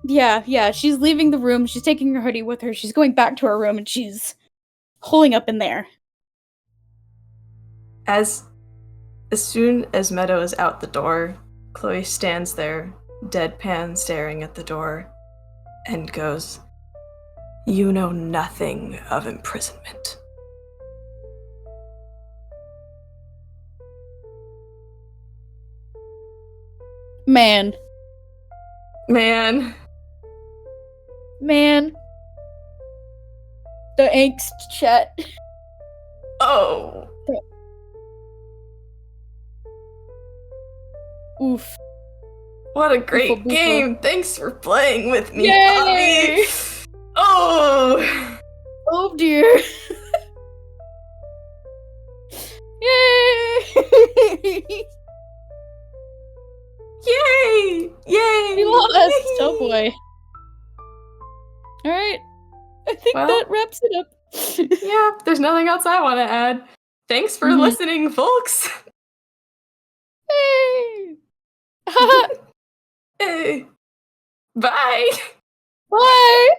Yeah, she's leaving the room. She's taking her hoodie with her. She's going back to her room, and she's holding up in there. As soon as Meadow is out the door, Chloe stands there, deadpan staring at the door, and goes, "You know nothing of imprisonment." Man. The angst chat. Oh. Oof. What a great game. Thanks for playing with me, Yay! Obby. Oh. Oh dear. Yay! Yay! We lost. Oh boy. Alright. I think that wraps it up. Yeah, there's nothing else I want to add. Thanks for listening, folks. Hey! Hey. Bye. Bye!